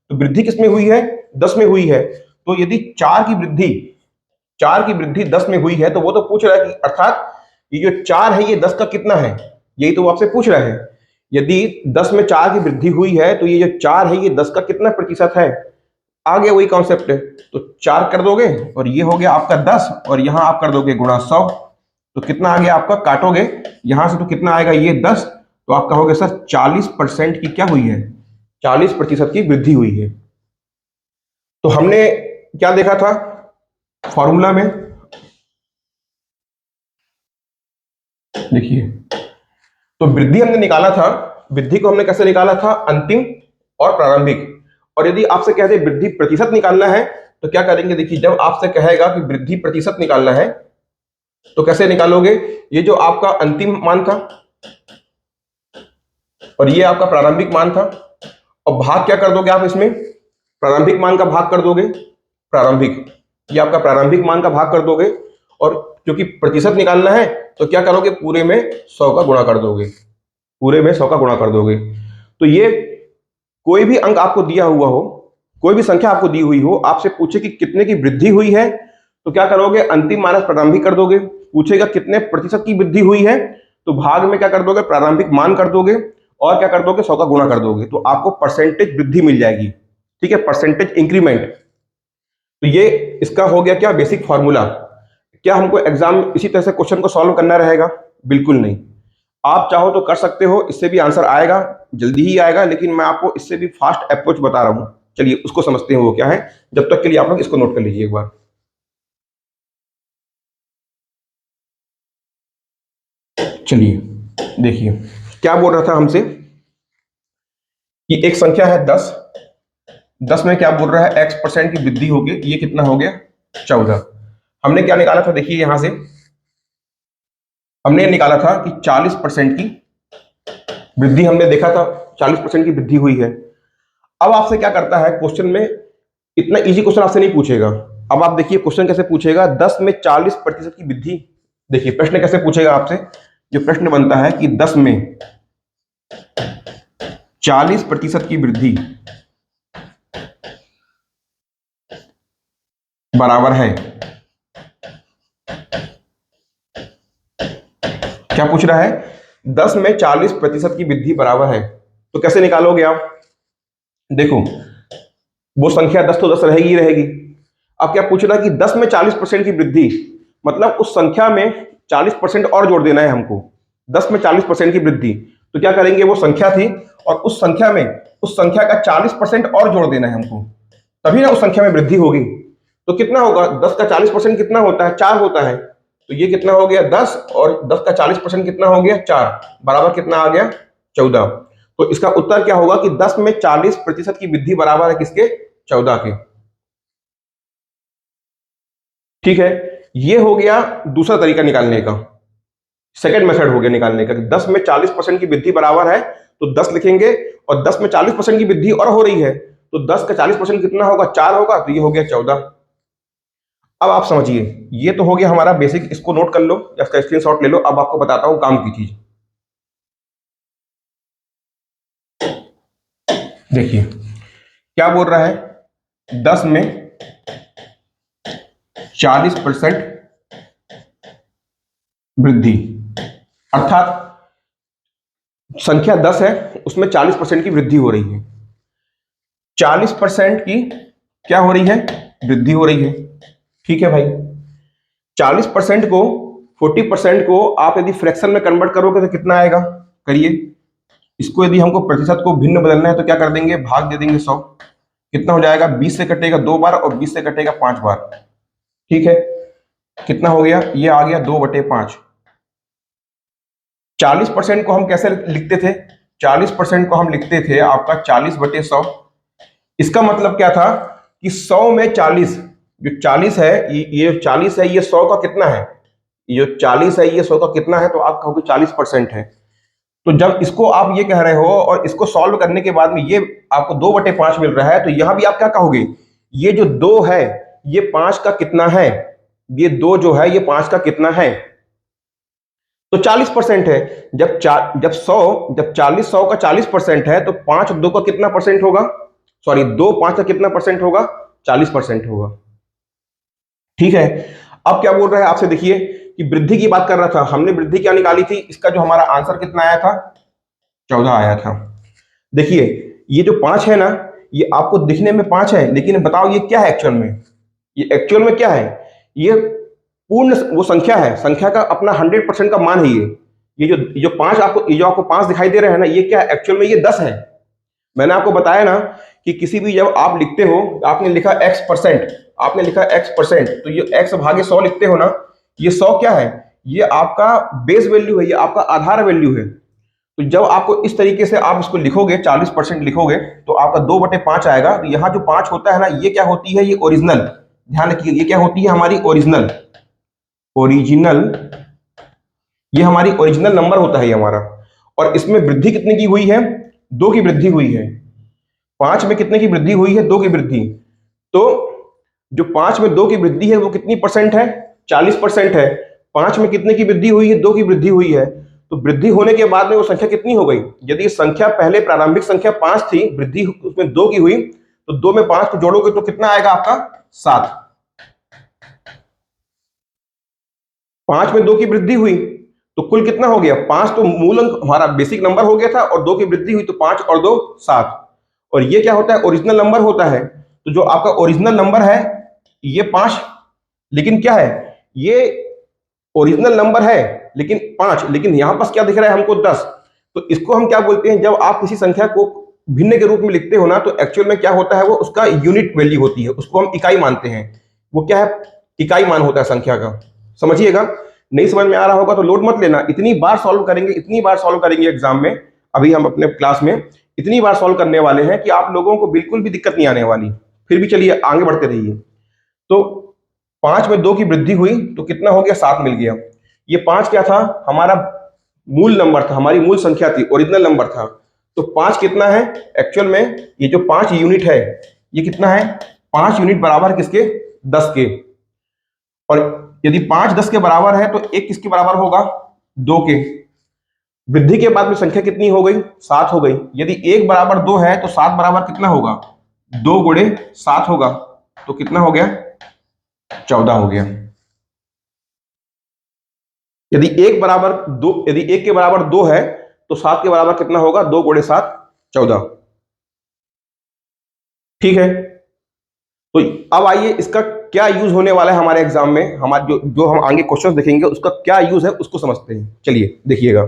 तो वृद्धि किसमें हुई है, 10 में हुई है। तो यदि 4 की वृद्धि 10 में हुई है तो वो तो पूछ रहा है कि अर्थात ये जो 4 है ये 10 का कितना है, यही तो वो आपसे पूछ रहा है। यदि 10 में 4 की वृद्धि हुई है तो ये जो 4 है ये 10 का कितना प्रतिशत है। आ गया वही कॉन्सेप्ट है। तो 4 कर दोगे और ये हो गया आपका 10 और यहां आप कर दोगे गुणा 100। तो कितना आ गया आपका, काटोगे यहां से तो कितना आएगा, ये 10। तो आप कहोगे सर 40% की क्या हुई है, 40% की वृद्धि हुई है। तो हमने क्या देखा था फॉर्मूला में, देखिए, तो वृद्धि हमने निकाला था। वृद्धि को हमने कैसे निकाला था, अंतिम और प्रारंभिक। और यदि आपसे कहते वृद्धि प्रतिशत निकालना है तो क्या करेंगे, देखिए जब आपसे कहेगा कि वृद्धि प्रतिशत निकालना है तो कैसे निकालोगे, ये जो आपका अंतिम मान था और ये आपका प्रारंभिक मान था, और भाग क्या कर दोगे आप इसमें, प्रारंभिक मान का भाग कर दोगे, प्रारंभिक, ये आपका प्रारंभिक मान का भाग कर दोगे। और क्योंकि प्रतिशत निकालना है तो क्या करोगे, पूरे में 100 का गुणा कर दोगे, पूरे में 100 का गुणा कर दोगे। तो ये कोई भी अंक आपको दिया हुआ हो, कोई भी संख्या आपको दी हुई हो, आपसे पूछे कि कितने की वृद्धि हुई है तो क्या करोगे, अंतिम माइनस प्रारंभिक कर दोगे। पूछेगा कितने प्रतिशत की वृद्धि हुई है तो भाग में क्या कर दोगे, प्रारंभिक मान कर दोगे और क्या कर दोगे, 100 का गुणा कर दोगे। तो आपको परसेंटेज वृद्धि मिल जाएगी। ठीक है, परसेंटेज इंक्रीमेंट। तो ये इसका हो गया क्या, बेसिक फॉर्मूला। क्या हमको एग्जाम इसी तरह से क्वेश्चन को सॉल्व करना रहेगा, बिल्कुल नहीं। आप चाहो तो कर सकते हो, इससे भी आंसर आएगा, जल्दी ही आएगा, लेकिन मैं आपको इससे भी फास्ट अप्रोच बता रहा हूं। चलिए उसको समझते हैं वो क्या है। जब तक के लिए आप लोग इसको नोट कर लीजिए एक बार। चलिए देखिए, क्या बोल रहा था हमसे कि एक संख्या है 10, 10 में क्या बोल रहा है, x% की वृद्धि होगी। ये कितना हो गया, 14। हमने क्या निकाला था, देखिए यहां से हमने निकाला था कि 40% की वृद्धि हमने देखा था, 40% की वृद्धि हुई है। अब आपसे क्या करता है क्वेश्चन में, इतना इजी क्वेश्चन आपसे नहीं पूछेगा। अब आप देखिए क्वेश्चन कैसे पूछेगा, 10 में 40% की वृद्धि। देखिए प्रश्न कैसे पूछेगा आपसे, जो प्रश्न बनता है कि 10 में 40% की वृद्धि बराबर है, क्या पूछ रहा है, 10 में 40% की वृद्धि बराबर है। तो कैसे निकालोगे आप, देखो वो संख्या 10 तो 10 रहेगी ही रहेगी। अब क्या पूछ रहा है कि 10 में 40% की वृद्धि, मतलब उस संख्या में 40% और जोड़ देना है हमको। 10 में 40% की वृद्धि, तो क्या करेंगे, वो संख्या थी और उस संख्या में उस संख्या का 40% और जोड़ देना है हमको, तभी ना उस संख्या में वृद्धि होगी। तो कितना होगा, 10 का 40% कितना होता है, 4 होता है। तो ये कितना हो गया, 10, और 10 का 40% कितना हो गया, 4, बराबर कितना आ गया, 14। तो इसका उत्तर क्या होगा कि 10 में 40% की वृद्धि बराबर है किसके, 14 के। ठीक है, ये हो गया दूसरा तरीका निकालने का, सेकंड मेथड हो गया निकालने का। 10 में 40% की वृद्धि बराबर है तो 10 लिखेंगे, और 10 में 40% की वृद्धि और हो रही है तो 10 का 40% कितना होगा, 4 होगा, तो ये हो गया 14। अब आप समझिए, ये तो हो गया हमारा बेसिक, इसको नोट कर लो या इसका स्क्रीनशॉट ले लो। अब आपको बताता हूं काम की चीज। देखिए क्या बोल रहा है, 10 में 40% वृद्धि, अर्थात संख्या 10 है, उसमें 40% की वृद्धि हो रही है। 40% की क्या हो रही है? वृद्धि हो रही है। ठीक है भाई, 40% को 40% को आप यदि फ्रैक्शन में कन्वर्ट करोगे तो कितना आएगा? करिए, इसको यदि हमको प्रतिशत को भिन्न बदलना है तो क्या कर देंगे? भाग दे देंगे 100। कितना हो जाएगा? 20 से कटेगा 2 बार और 20 से कटेगा 5 बार। ठीक है, कितना हो गया? ये आ गया 2/5। 40% को हम कैसे लिखते थे? 40% को हम लिखते थे आपका 40/100। इसका मतलब क्या था कि 100 में 40, जो 40 है ये जो 40 है ये 100 का कितना है? ये जो 40 है ये 100 का कितना है? तो आप कहोगे 40% है। तो जब इसको आप ये कह रहे हो और इसको सॉल्व करने के बाद में ये आपको 2/5 मिल रहा है, तो यहां भी आप क्या कहोगे? ये जो 2 है ये 5 का कितना है? ये 2 जो है ये 5 का कितना है? तो 40% है। जब 40 100 का 40% है तो 5 2 का कितना परसेंट होगा? सॉरी, 2 5 का कितना परसेंट होगा? 40% होगा। ठीक है, अब क्या बोल रहा है आपसे? देखिए कि वृद्धि की बात कर रहा था, हमने वृद्धि क्या निकाली थी? इसका जो हमारा आंसर कितना आया था? 14 आया था। देखिए ये जो 5 है ना, ये आपको दिखने में 5 है, लेकिन बताओ ये क्या है एक्चुअल में? ये एक्चुअल में क्या है? ये पूर्ण वो संख्या है, संख्या का अपना 100% का मान है ये जो 5 आपको, ये जो आपको 5 दिखाई दे रहे हैं ना, ये क्या है एक्चुअल में? ये 10 है। मैंने आपको बताया ना कि किसी भी जब आप लिखते हो, आपने लिखा x%, आपने लिखा x%, तो ये x भागे 100 लिखते हो ना, ये 100 क्या है? ये आपका बेस वैल्यू है, ये आपका आधार वैल्यू है। तो जब आपको इस तरीके से आप इसको लिखोगे, 40% लिखोगे, तो आपका 2/5 आएगा। तो यहाँ जो 5 होता है ना, ये क्या होती है? ये ओरिजिनल। ध्यान रखिए, ये क्या होती है? हमारी ओरिजिनल। ओरिजिनल, ये हमारी ओरिजिनल नंबर होता है ये हमारा। और इसमें वृद्धि कितने की हुई है? 2 की वृद्धि हुई है। 5 में कितने की वृद्धि हुई है? 2 की वृद्धि। तो जो 5 में 2 की वृद्धि है वो कितनी परसेंट है? 40% है। 5 में कितने की वृद्धि हुई है? 2 की वृद्धि हुई है। तो वृद्धि होने के बाद में वो संख्या कितनी हो गई? यदि संख्या पहले प्रारंभिक संख्या 5 थी, वृद्धि उसमें 2 की हुई, तो 2 में 5 को जोड़ोगे तो कितना आएगा आपका? 7। 5 में 2 की वृद्धि हुई तो कुल कितना हो गया? 5 तो मूल अंक हमारा बेसिक नंबर हो गया था, और 2 की वृद्धि हुई तो 5 और 2 7। और ये क्या होता है? ओरिजिनल नंबर होता है। तो जो आपका ओरिजिनल नंबर है ये 5, लेकिन क्या है? ये ओरिजिनल नंबर है लेकिन 5, लेकिन यहां पास क्या दिख रहा है हमको? 10। तो इसको हम क्या बोलते हैं? जब आप किसी संख्या को भिन्न के रूप में लिखते हो ना, तो एक्चुअल में क्या होता है? वो उसका यूनिट वैल्यू होती है, उसको हम इकाई मानते हैं। वो क्या है? इकाई मान होता है संख्या का। समझिएगा। नहीं समझ में आ रहा होगा तो लोड मत लेना, इतनी बार सॉल्व करेंगे, इतनी बार सॉल्व करेंगे एग्जाम में, अभी हम अपने क्लास में इतनी बार सॉल्व करने वाले हैं कि आप लोगों को बिल्कुल भी दिक्कत नहीं आने वाली। फिर भी चलिए आगे बढ़ते रहिए। तो 5 में 2 की वृद्धि हुई तो कितना हो गया? 7 मिल गया। ये 5 क्या था? हमारा मूल नंबर था, हमारी मूल संख्या थी, ओरिजिनल नंबर था। तो 5 कितना है एक्चुअल में? ये जो 5 यूनिट है ये कितना है? 5 यूनिट बराबर किसके? 10 के। और यदि 5 10 के बराबर है तो 1 किसके बराबर होगा? 2 के। वृद्धि के बाद में संख्या कितनी हो गई? 7 हो गई। यदि 1 बराबर 2 है तो 7 बराबर कितना होगा? 2 गुणे 7 होगा। तो कितना हो गया? 14 हो गया। यदि 1 बराबर 2, यदि 1 के बराबर 2 है तो 7 के बराबर कितना होगा? 2 गुणे 7 14। ठीक है, तो अब आइए इसका क्या यूज होने वाला है हमारे एग्जाम में, हमारे जो जो हम आगे क्वेश्चंस देखेंगे उसका क्या यूज है उसको समझते हैं। चलिए देखिएगा।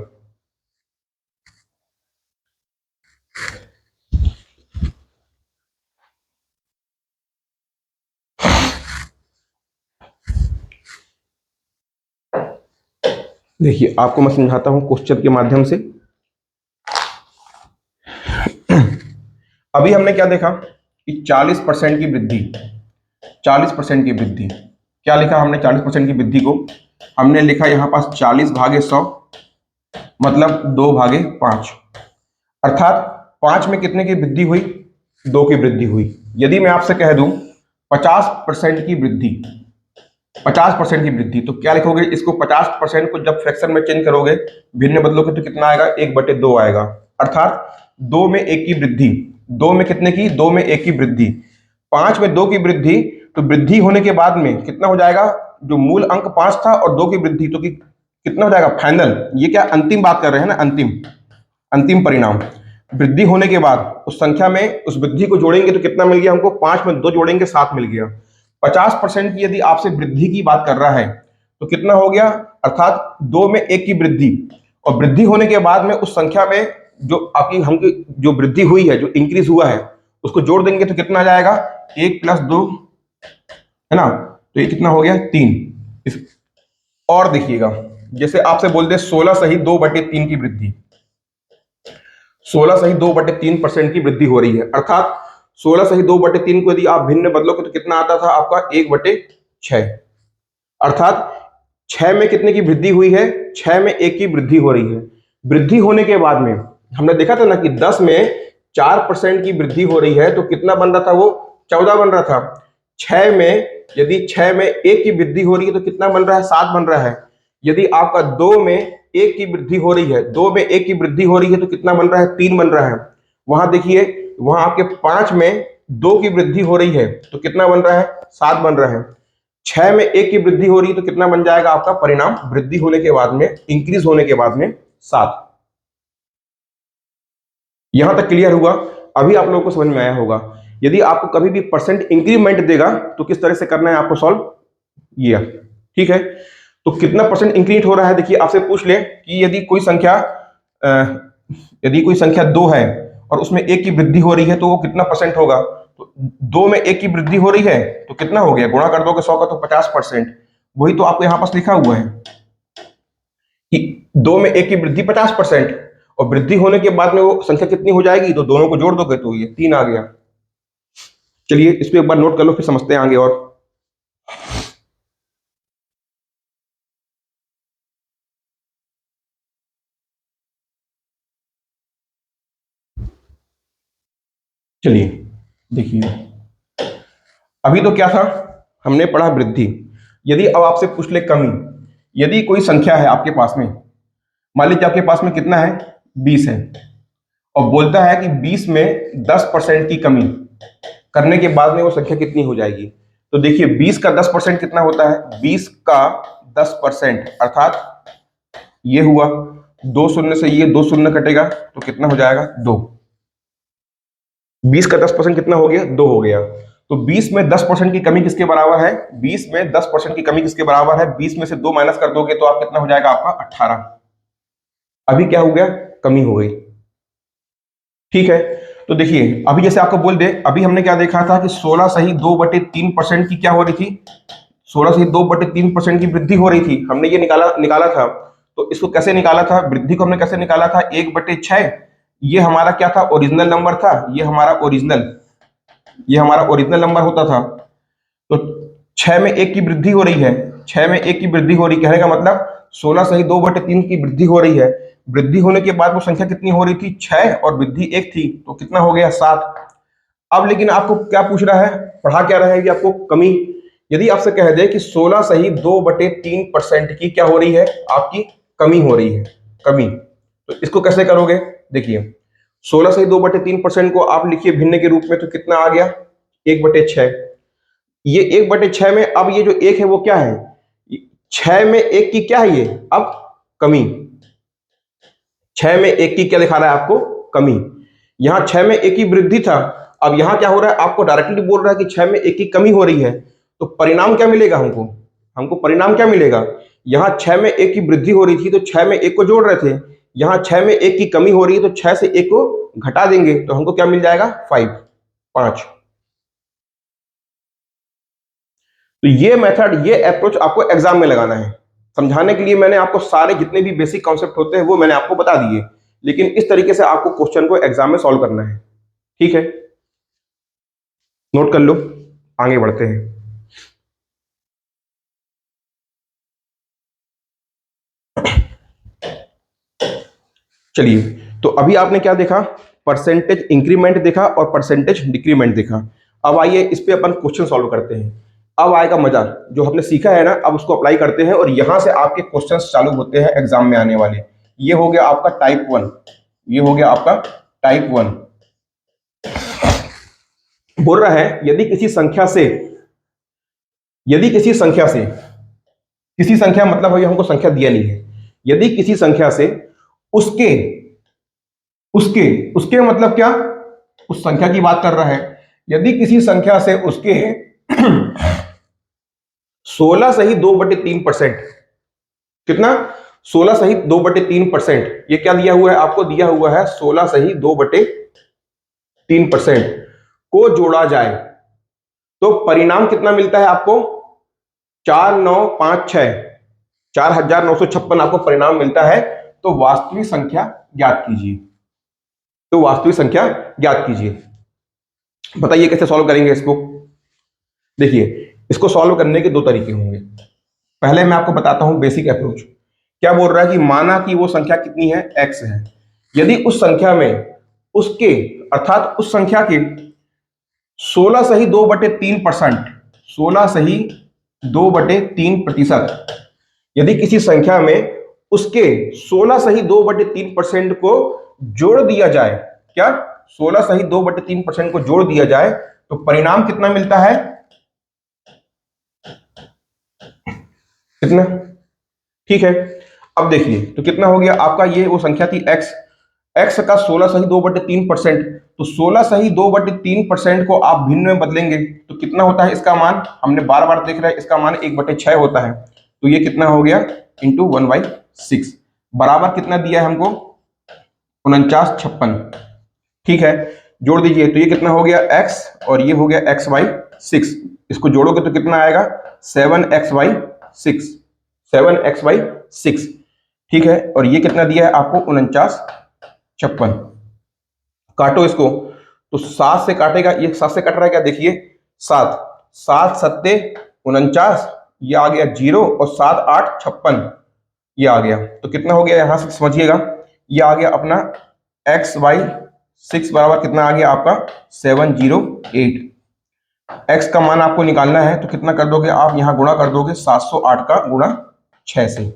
देखिए आपको मैं समझाता हूं क्वेश्चन के माध्यम से। अभी हमने क्या देखा कि 40% की वृद्धि, 40% की वृद्धि क्या लिखा हमने? 40% की वृद्धि को हमने लिखा यहां पास 40 भागे 100, मतलब 2 भागे 5। अर्थात 5 में कितने की वृद्धि हुई? 2 की वृद्धि हुई। यदि मैं आपसे कह दूं 50% की वृद्धि, 50% की वृद्धि, तो क्या लिखोगे इसको? 50% को जब फ्रैक्शन में चेंज करोगे, भिन्न बदलोगे तो कितना आएगा? 1/2 आएगा। अर्थात 2 में 1 की वृद्धि। 2 में कितने की? 2 में 1 की वृद्धि। 5 में 2 की वृद्धि, तो वृद्धि होने के बाद में कितना हो जाएगा? जो मूल अंक 5 था और 2 की वृद्धि, तो कितना हो जाएगा फाइनल? ये क्या अंतिम बात कर रहे हैं ना, अंतिम। अंतिम परिणाम वृद्धि होने के बाद उस संख्या में उस वृद्धि को जोड़ेंगे तो कितना मिल गया हमको, 5 में 2 जोड़ेंगे 7 मिल गया। 50% की यदि आपसे वृद्धि की बात कर रहा है तो कितना हो गया, अर्थात 2 में 1 की वृद्धि, और वृद्धि होने के बाद में उस संख्या में जो आपकी हमकी जो वृद्धि हुई है, जो इंक्रीज हुआ है, उसको जोड़ देंगे तो कितना आ जाएगा, 1 + 2 है ना, तो ये कितना हो गया 3। और देखिएगा जैसे आपसे बोल दे 16 सही 2/3 की वृद्धि, 16 सही 2/3% की वृद्धि हो रही है, अर्थात 16 सही 2/3 को यदि आप भिन्न बदलोगे तो कितना आता था आपका 1/6, अर्थात 6 में कितने की वृद्धि हुई है, 6 में 1 की वृद्धि हो रही है। वृद्धि होने के बाद में हमने देखा था ना कि 10 में 4% की वृद्धि हो रही है तो कितना बन रहा था, वो 14 बन रहा था। 6 में यदि 6 में 1 की वृद्धि हो रही है तो कितना बन रहा है, 7 बन रहा है। यदि आपका 2 में 1 की वृद्धि हो रही है, 2 में 1 की वृद्धि हो रही है तो कितना बन रहा है, 3 बन रहा है। वहां देखिए, वहां आपके 5 में 2 की वृद्धि हो रही है तो कितना बन रहा है, 7 बन रहा है। 6 में 1 की वृद्धि हो रही है तो कितना बन जाएगा आपका परिणाम, वृद्धि होने के बाद में, इंक्रीज होने के बाद में 7। यहां तक क्लियर हुआ? अभी आप लोगों को समझ में आया होगा। यदि आपको कभी भी परसेंट इंक्रीमेंट देगा तो किस तरह से करना है आपको सॉल्व, ये ठीक है। तो कितना परसेंट इंक्रीज हो रहा है, देखिए आपसे पूछ ले कि यदि कोई संख्या 2 है और उसमें 1 की वृद्धि हो रही है तो वो कितना परसेंट होगा, तो 2 में 1 की वृद्धि हो रही है तो कितना हो गया, गुणा कर दोगे 100 का तो 50%। वही तो आपको यहां पास लिखा हुआ है कि 2 में 1 की वृद्धि 50%, और वृद्धि होने के बाद में वो संख्या कितनी हो जाएगी, तो दोनों को जोड़ दोगे तो ये 3 आ गया। चलिए इस पे एक बार नोट कर लो, फिर समझते हैं आगे। और चलिए देखिए, अभी तो क्या था, हमने पढ़ा वृद्धि। यदि अब आपसे पूछ ले कमी, यदि कोई संख्या है आपके पास में, मान लीजिए आपके पास में कितना है, 20 है, और बोलता है कि 20 में 10% की कमी करने के बाद में वो संख्या कितनी हो जाएगी। तो देखिए 20 का 10% कितना होता है, 20 का 10% अर्थात ये हुआ, 2 शून्य से ये 2 शून्य कटेगा तो कितना हो जाएगा, 2। 20 का 10% कितना हो गया, 2 हो गया। तो 20 में 10% की कमी किसके बराबर है, 20 में 10% की कमी किसके बराबर है, 20 में से 2 माइनस कर दोगे तो आप कितना हो जाएगा आपका 18। अभी क्या हो गया, कमी हो गई, ठीक है। तो देखिए अभी जैसे आपको बोल दे, अभी हमने क्या देखा था कि 16 सही 2/3% की क्या हो रही थी, 16 सही 2/3% की वृद्धि हो रही थी, हमने ये निकाला निकाला था। तो इसको कैसे निकाला था, वृद्धि को हमने कैसे निकाला था, 1/6। ये हमारा क्या था, ओरिजिनल नंबर था, ये हमारा ओरिजिनल नंबर होता था। तो 6 में 1 की वृद्धि हो रही है, 6 में 1 की वृद्धि हो रही, कहने का मतलब 16 सही 2/3 की वृद्धि हो रही है। वृद्धि होने के बाद वो संख्या कितनी हो रही थी, 6, और वृद्धि 1 थी तो कितना हो गया, 7। अब लेकिन आपको क्या पूछ रहा है, पढ़ा क्या रहा है कि आपको कमी। यदि आपसे कह दे कि 16 सही 2/3% की क्या हो रही है, आपकी कमी हो रही है, कमी, तो इसको कैसे करोगे, देखिए 16 सही 2/3% को आप लिखिए भिन्न के रूप में तो कितना आ गया, 1/6। ये 1/6 में अब ये जो 1 है वो क्या है, 6 में 1 की क्या है ये, अब कमी। 6 में 1 की क्या दिखा रहा है आपको, कमी। यहां 6 में 1 की वृद्धि था, अब यहां क्या हो रहा है, आपको डायरेक्टली बोल रहा है कि 6 में 1 की कमी हो रही है। तो परिणाम क्या मिलेगा हमको, हमको परिणाम क्या मिलेगा, यहां 6 में 1 की वृद्धि हो रही थी तो 6 में 1 को जोड़ रहे थे, यहां 6 में 1 की कमी हो रही है तो 6 से 1 को घटा देंगे तो हमको क्या मिल जाएगा, 5। तो ये मेथड, ये अप्रोच आपको एग्जाम में लगाना है। समझाने के लिए मैंने आपको सारे जितने भी बेसिक कॉन्सेप्ट होते हैं वो मैंने आपको बता दिए, लेकिन इस तरीके से आपको क्वेश्चन को एग्जाम में सॉल्व करना है, ठीक है। नोट कर लो, आगे बढ़ते हैं। चलिए, तो अभी आपने क्या देखा, परसेंटेज इंक्रीमेंट देखा और परसेंटेज डिक्रीमेंट देखा। अब आइए इस पे अपन क्वेश्चन सॉल्व करते हैं। अब आएगा मजा, जो हमने सीखा है ना अब उसको अप्लाई करते हैं और यहां से आपके क्वेश्चंस चालू होते हैं एग्जाम में आने वाले। ये हो गया आपका टाइप 1, ये हो गया आपका टाइप 1। बोल रहा है किसी संख्या मतलब है, हमको संख्या दिया नहीं है, यदि किसी संख्या से उसके उसके उसके मतलब क्या, उस संख्या की बात कर रहा है। यदि किसी संख्या से उसके 16 सही 2/3%, कितना, 16 सही 2/3%, ये क्या दिया हुआ है आपको, दिया हुआ है 16 सही 2/3% को जोड़ा जाए तो परिणाम कितना मिलता है आपको, 4956, 4956 आपको परिणाम मिलता है। तो वास्तविक संख्या ज्ञात कीजिए, तो वास्तविक संख्या ज्ञात कीजिए। बताइए कैसे सॉल्व करेंगे इसको। देखिए, इसको सॉल्व करने के दो तरीके होंगे। पहले मैं आपको बताता हूं बेसिक अप्रोच। क्या बोल रहा है कि माना कि वो संख्या कितनी है, x है। यदि उस संख्या में उसके, अर्थात उस संख्या के 16 सही 2/3%, 16 सही 2/3%, यदि किसी संख्या में उसके 16 सही 2/3% को जोड़ दिया जाए, क्या, 16 सही 2/3% को जोड़ दिया जाए तो परिणाम कितना मिलता है, कितना, ठीक है। अब देखिए तो कितना हो गया आपका, ये वो संख्या थी x, x का 16 सही 2/3%, तो 16 सही 2/3% को आप भिन्न में बदलेंगे तो कितना होता है इसका मान, हमने बार बार देख रहे हैं, इसका मान 1/6 होता है। तो ये कितना हो गया, इंटू 1/6, बराबर कितना दिया है हमको, 4956, ठीक है। जोड़ दीजिए तो ये कितना हो गया x, और ये हो गया x/6, इसको जोड़ोगे तो कितना आएगा, 7x/6, 7x/6, ठीक है। और ये कितना दिया है आपको, 4956। काटो इसको, तो 7 से काटेगा, ये 7 से कट रहा है क्या, देखिए 7, 7 सत्ते 49, ये आ गया 0, और 7 8 56, ये आ गया। तो कितना हो गया यहां से समझिएगा, ये आ गया अपना x/6 बराबर कितना आ गया आपका 708। x का मान आपको निकालना है तो कितना कर दोगे आप, यहां गुणा कर दोगे 708 का गुणा 6 से।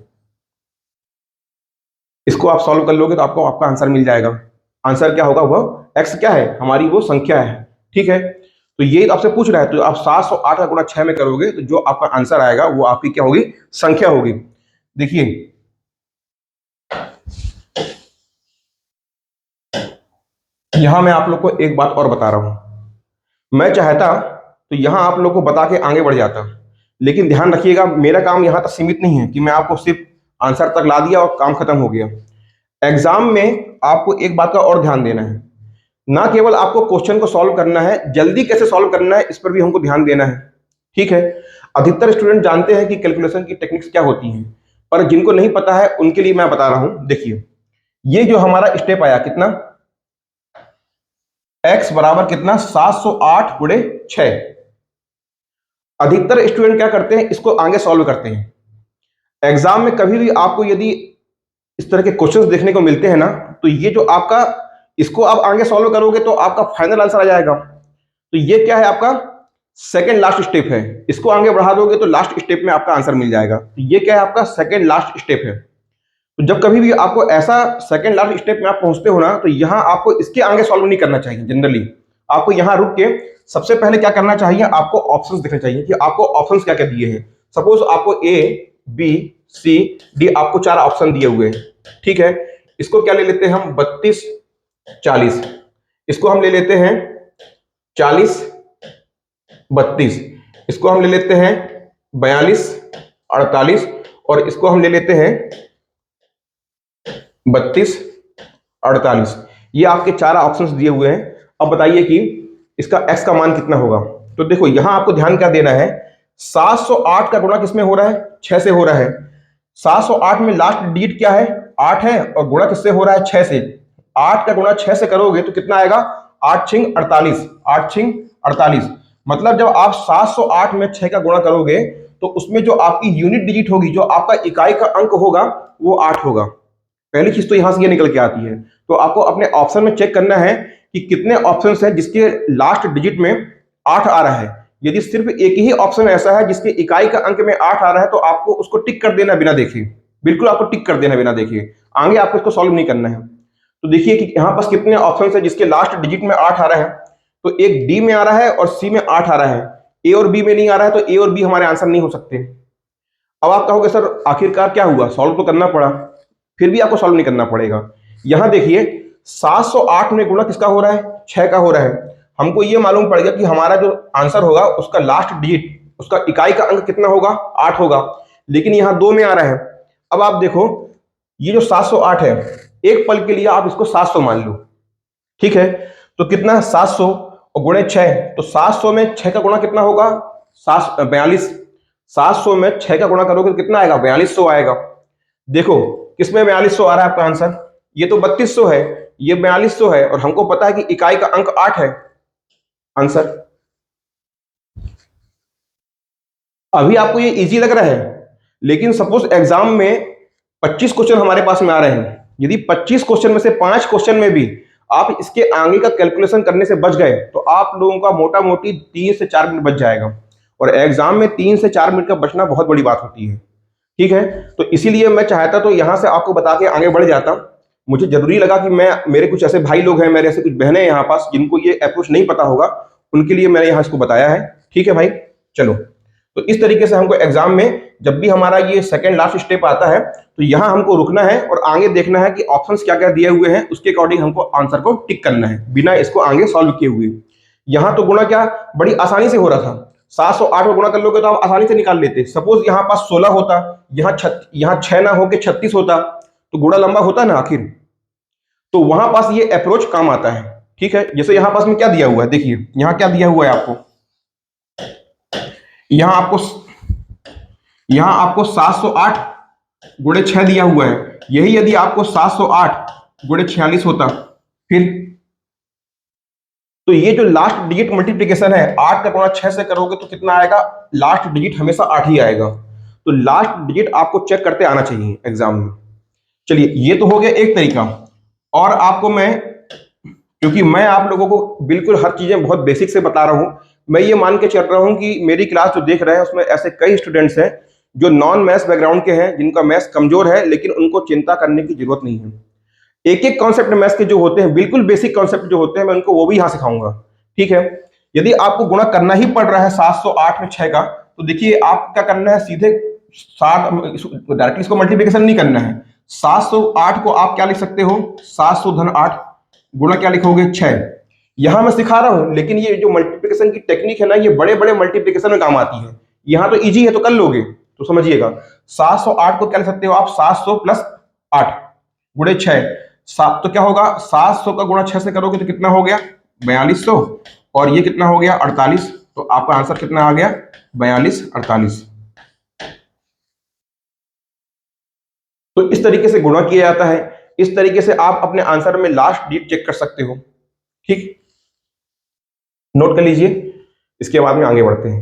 इसको आप सॉल्व कर लोगे तो आपको आपका आंसर मिल जाएगा। आंसर क्या होगा, वह x क्या है, हमारी वो संख्या है, ठीक है। तो ये आपसे पूछ रहा है, तो आप 708 का गुणा 6 में करोगे तो जो आपका आंसर आएगा वो आपकी क्या होगी, संख्या होगी। देखिए यहां मैं आप लोग को एक बात और बता रहा हूं, मैं चाहता तो यहां आप लोग को बता के आगे बढ़ जाता, लेकिन ध्यान रखिएगा मेरा काम यहां तक सीमित नहीं है कि मैं आपको सिर्फ आंसर तक ला दिया और काम खत्म हो गया। एग्जाम में आपको एक बात का और ध्यान देना है, ना केवल आपको क्वेश्चन को सॉल्व करना है, जल्दी कैसे सॉल्व करना है इस पर भी हमको ध्यान देना है, ठीक है। अधिकतर स्टूडेंट जानते हैं कि कैलकुलेशन की टेक्निक्स क्या होती हैं, पर जिनको नहीं पता है उनके लिए मैं बता रहा हूं। देखिए ये जो हमारा स्टेप आया कितना, x बराबर कितना 708 गुणे 6। अधिकतर स्टूडेंट क्या करते हैं, इसको आगे सॉल्व करते हैं। एग्जाम में कभी भी आपको यदि इस तरह के क्वेश्चंस देखने को मिलते हैं ना, तो ये जो आपका, इसको आप आगे सॉल्व करोगे तो आपका फाइनल आंसर आ जाएगा। तो ये क्या है आपका सेकंड लास्ट स्टेप है, इसको आगे बढ़ा दोगे तो लास्ट स्टेप में आपका आंसर मिल जाएगा। तो ये क्या है आपका सेकंड लास्ट स्टेप है। तो जब कभी भी आपको ऐसा सेकंड लास्ट स्टेप में आप पहुंचते हो ना, तो यहां आपको इसके आगे सॉल्व नहीं करना चाहिए। जनरली आपको यहां रुक के सबसे पहले क्या करना चाहिए, आपको ऑप्शंस देखने चाहिए कि आपको ऑप्शंस क्या क्या दिए हैं। सपोज आपको ए बी सी डी आपको 4 ऑप्शन दिए हुए हैं, ठीक है। इसको क्या ले लेते हैं हम, 32 40, इसको हम ले लेते हैं 40 32, इसको हम ले लेते हैं 42 48, और इसको हम ले लेते हैं 32 48। ये आपके 4 ऑप्शंस दिए हुए हैं। अब बताइए कि इसका x का मान कितना होगा। तो देखो यहां आपको ध्यान क्या देना है, 708 का गुणा किसमें हो रहा है, 6 से हो रहा है। 708 में लास्ट डिजिट क्या है, 8 है, और गुणा किससे हो रहा है, 6 से। 8 का गुणा 6 से करोगे तो कितना आएगा, 8 छिंग 48, 8 छिंग 48। मतलब जब आप 708 में 6 का गुणा करोगे तो उसमें जो आपकी यूनिट डिजिट होगी, जो आपका इकाई का अंक होगा, वो 8 होगा। पहली चीज तो यहां से ये निकल के आती है। तो आपको अपने ऑप्शन में चेक करना है कि कितने ऑप्शंस हैं जिसके लास्ट डिजिट में 8 आ रहा है। यदि सिर्फ एक ही ऑप्शन ऐसा है जिसके इकाई का अंक में 8 आ रहा है तो आपको उसको टिक कर देना बिना देखे, बिल्कुल आपको टिक कर देना बिना देखे, आगे आपको इसको सॉल्व नहीं करना है। तो देखिए कि यहां पास कितने ऑप्शन है जिसके लास्ट डिजिट में 8 आ रहा है। तो एक डी में आ रहा है और सी में 8 आ रहा है, ए और बी में नहीं आ रहा है, तो ए और बी हमारे आंसर नहीं हो सकते। अब आप कहोगे सर आखिरकार क्या हुआ, सॉल्व तो करना पड़ा, फिर भी आपको सॉल्व नहीं करना पड़ेगा। यहां देखिए 708 में गुणा किसका हो रहा है, 6 का हो रहा है। हमको ये मालूम पड़ गया कि हमारा जो आंसर होगा उसका लास्ट डिजिट, उसका इकाई का अंक कितना होगा, 8 होगा, लेकिन यहां 2 में आ रहा है। अब आप देखो ये जो 708 है, एक पल के लिए आप इसको 700 मान लो, ठीक है, तो कितना 700 और गुणे 6, तो 700 में 6 का गुणा कितना होगा, 42। 700 में 6 का गुणा करोगे तो कितना आएगा, 4200 आएगा। देखो किसमें 4200 आ रहा है आपका आंसर, ये तो 3200 है, ये 4200 है, और हमको पता है कि इकाई का अंक 8 है। आंसर अभी आपको ये इजी लग रहा है, लेकिन सपोज एग्जाम में 25 क्वेश्चन हमारे पास में आ रहे हैं, यदि 25 क्वेश्चन में से 5 क्वेश्चन में भी आप इसके आगे का कैलकुलेशन करने से बच गए तो आप लोगों का मोटा मोटी 3 से 4 मिनट बच जाएगा, और एग्जाम में 3 से 4 मिनट का बचना बहुत बड़ी बात होती है, ठीक है। तो इसीलिए मैं चाहता तो यहां से आपको बता के आगे बढ़ जाता। मुझे जरूरी लगा कि मैं, मेरे कुछ ऐसे भाई लोग हैं, मेरे ऐसे कुछ बहनें हैं यहाँ पास जिनको ये अप्रोच नहीं पता होगा, उनके लिए मैंने यहाँ इसको बताया है, ठीक है भाई। चलो, तो इस तरीके से हमको एग्जाम में जब भी हमारा ये सेकंड लास्ट स्टेप आता है तो यहाँ हमको रुकना है और आगे देखना है कि ऑप्शंस क्या क्या दिए हुए हैं, उसके अकॉर्डिंग हमको आंसर को टिक करना है बिना इसको आगे सॉल्व किए हुए। यहाँ तो गुणा क्या बड़ी आसानी से हो रहा था, 708 में गुणा कर लोगे तो आप आसानी से निकाल लेते। सपोज यहाँ पास 16 होता, यहाँ 6 ना होके 36 होता, तो गुणा लंबा होता ना आखिर, तो वहां पास ये अप्रोच काम आता है, ठीक है। जैसे यहाँ पास में क्या दिया हुआ है, देखिए यहाँ क्या दिया हुआ है आपको, यहाँ आपको 708 गुणे 6 दिया हुआ है, यही यदि आपको 708 गुणे 46 होता फिर, तो ये जो लास्ट डिजिट मल्टीप्लिकेशन है 8 का गुणा 6 से करोगे तो कितना आएगा, लास्ट डिजिट हमेशा 8 ही आएगा। तो लास्ट डिजिट आपको चेक करते आना चाहिए एग्जाम में। चलिए, ये तो हो गया एक तरीका, और आपको मैं, क्योंकि मैं आप लोगों को बिल्कुल हर चीजें बहुत बेसिक से बता रहा हूं, मैं ये मान के चल रहा हूं कि मेरी क्लास जो देख रहे हैं उसमें ऐसे कई स्टूडेंट्स हैं जो नॉन मैथ्स बैकग्राउंड के हैं, जिनका मैथ्स कमजोर है, लेकिन उनको चिंता करने की जरूरत नहीं है। एक एक कॉन्सेप्ट मैथ्स के जो होते हैं, बिल्कुल बेसिक कॉन्सेप्ट जो होते हैं, मैं उनको वो भी यहाँ सिखाऊंगा, ठीक है। यदि आपको गुणा करना ही पड़ रहा है 708 में 6 का, तो देखिए आप क्या करना है, सीधे 7 डायरेक्टली इसको मल्टीप्लिकेशन नहीं करना है। 708 को आप क्या लिख सकते हो, 700 धन 8 गुणा क्या लिखोगे 6। यहां मैं सिखा रहा हूं, लेकिन ये जो मल्टीप्लिकेशन की टेक्निक है ना, ये बड़े बड़े मल्टीप्लिकेशन में काम आती है। यहां तो इजी है तो कर लोगे, तो समझिएगा 708 को क्या लिख सकते हो आप, 700 प्लस 8 गुणे 6, तो क्या होगा, 700 का गुणा 6 से करोगे तो कितना हो गया 4200, और ये कितना हो गया 48, तो आपका आंसर कितना आ गया 42 48। तो इस तरीके से गुणा किया जाता है, इस तरीके से आप अपने आंसर में लास्ट डिजिट चेक कर सकते हो, ठीक, नोट कर लीजिए। इसके बाद में आगे बढ़ते हैं,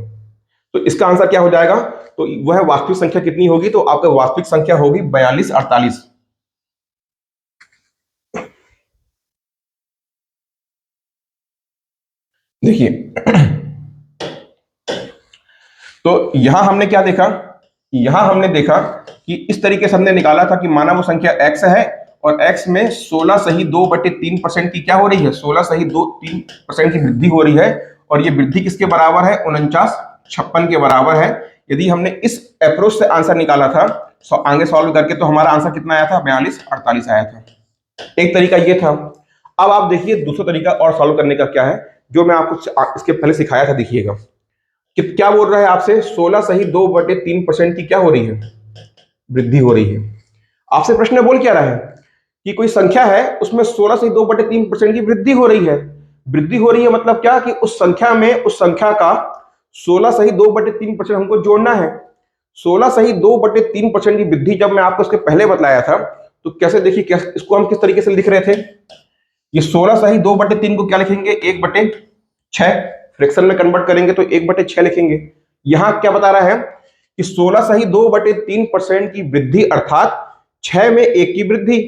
तो इसका आंसर क्या हो जाएगा, तो वह वास्तविक संख्या कितनी होगी, तो आपका वास्तविक संख्या होगी 42 48। देखिए तो यहां हमने क्या देखा, यहां हमने देखा कि इस तरीके से हमने निकाला था कि माना वो संख्या x है और x में 16 सही 2/3% की क्या हो रही है, 16 सही 3% की वृद्धि हो रही है, और ये वृद्धि किसके बराबर है, 49 56 के बराबर है। यदि हमने इस अप्रोच से आंसर निकाला था आगे सॉल्व करके, तो हमारा आंसर कितना आया था, 42 48 आया था। एक तरीका ये था। अब आप देखिए दूसरा तरीका और सॉल्व करने का क्या है, जो मैं आपको इसके पहले सिखाया था। देखिएगा कि क्या बोल रहा है आपसे, 16 सही 2/3% की क्या हो रही है, वृद्धि हो रही है। आपसे प्रश्न बोल क्या रहा है कि कोई संख्या है उसमें 16 सही 2/3% की वृद्धि हो रही है। वृद्धि हो रही है मतलब क्या, कि उस संख्या में उस संख्या का 16 सही 2/3% हमको जोड़ना है। 16 सही 2/3% की वृद्धि जब मैं आपको इसके पहले बतलाया था, तो कैसे, देखिए इसको हम किस तरीके से लिख रहे थे, ये 16 सही 2/3 को क्या लिखेंगे, 1/6, फ्रैक्शन में कन्वर्ट करेंगे तो 1/6 लिखेंगे। यहां क्या बता रहा है कि 16 सही 2/3% की वृद्धि, अर्थात 6 में 1 की वृद्धि,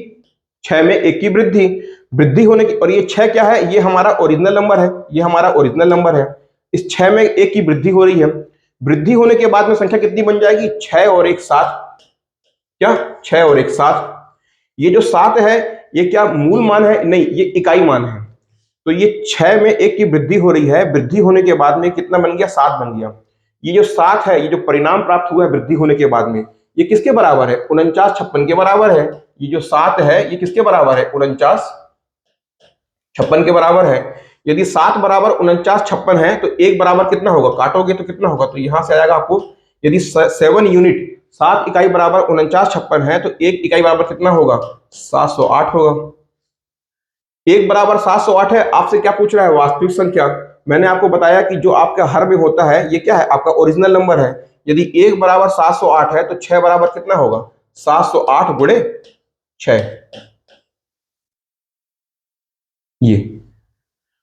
6 में 1 की वृद्धि, वृद्धि होने की, और ये 6 क्या है, ये हमारा ओरिजिनल नंबर है, ये हमारा ओरिजिनल नंबर है। इस 6 में 1 की वृद्धि हो रही है, वृद्धि होने के बाद में संख्या कितनी बन जाएगी, 6 और 1 7, क्या 6 और 1 7। ये जो 7 है ये क्या मूल मान है, नहीं, ये इकाई मान है। तो ये 6 में 1 की वृद्धि हो रही है, वृद्धि होने के बाद में कितना बन गया, 7 बन गया। ये जो 7 है, ये जो परिणाम प्राप्त हुआ है वृद्धि होने के बाद में, ये किसके बराबर है, 49 56 के बराबर है। ये जो 7 है ये किसके बराबर है, 49 56 के बराबर है। यदि 7 बराबर 49 56 है तो 1 बराबर कितना होगा, काटोगे तो कितना होगा, तो यहां से आएगा आपको, यदि 7 यूनिट 7 इकाई बराबर 49 56 है तो 1 इकाई बराबर कितना होगा, 708 होगा। 1 बराबर 708 है। आपसे क्या पूछ रहा है, वास्तविक संख्या। मैंने आपको बताया कि जो आपका हर में होता है ये क्या है, आपका ओरिजिनल नंबर है। यदि 1 बराबर 708 है तो 6 बराबर कितना होगा, 708 गुणे 6। ये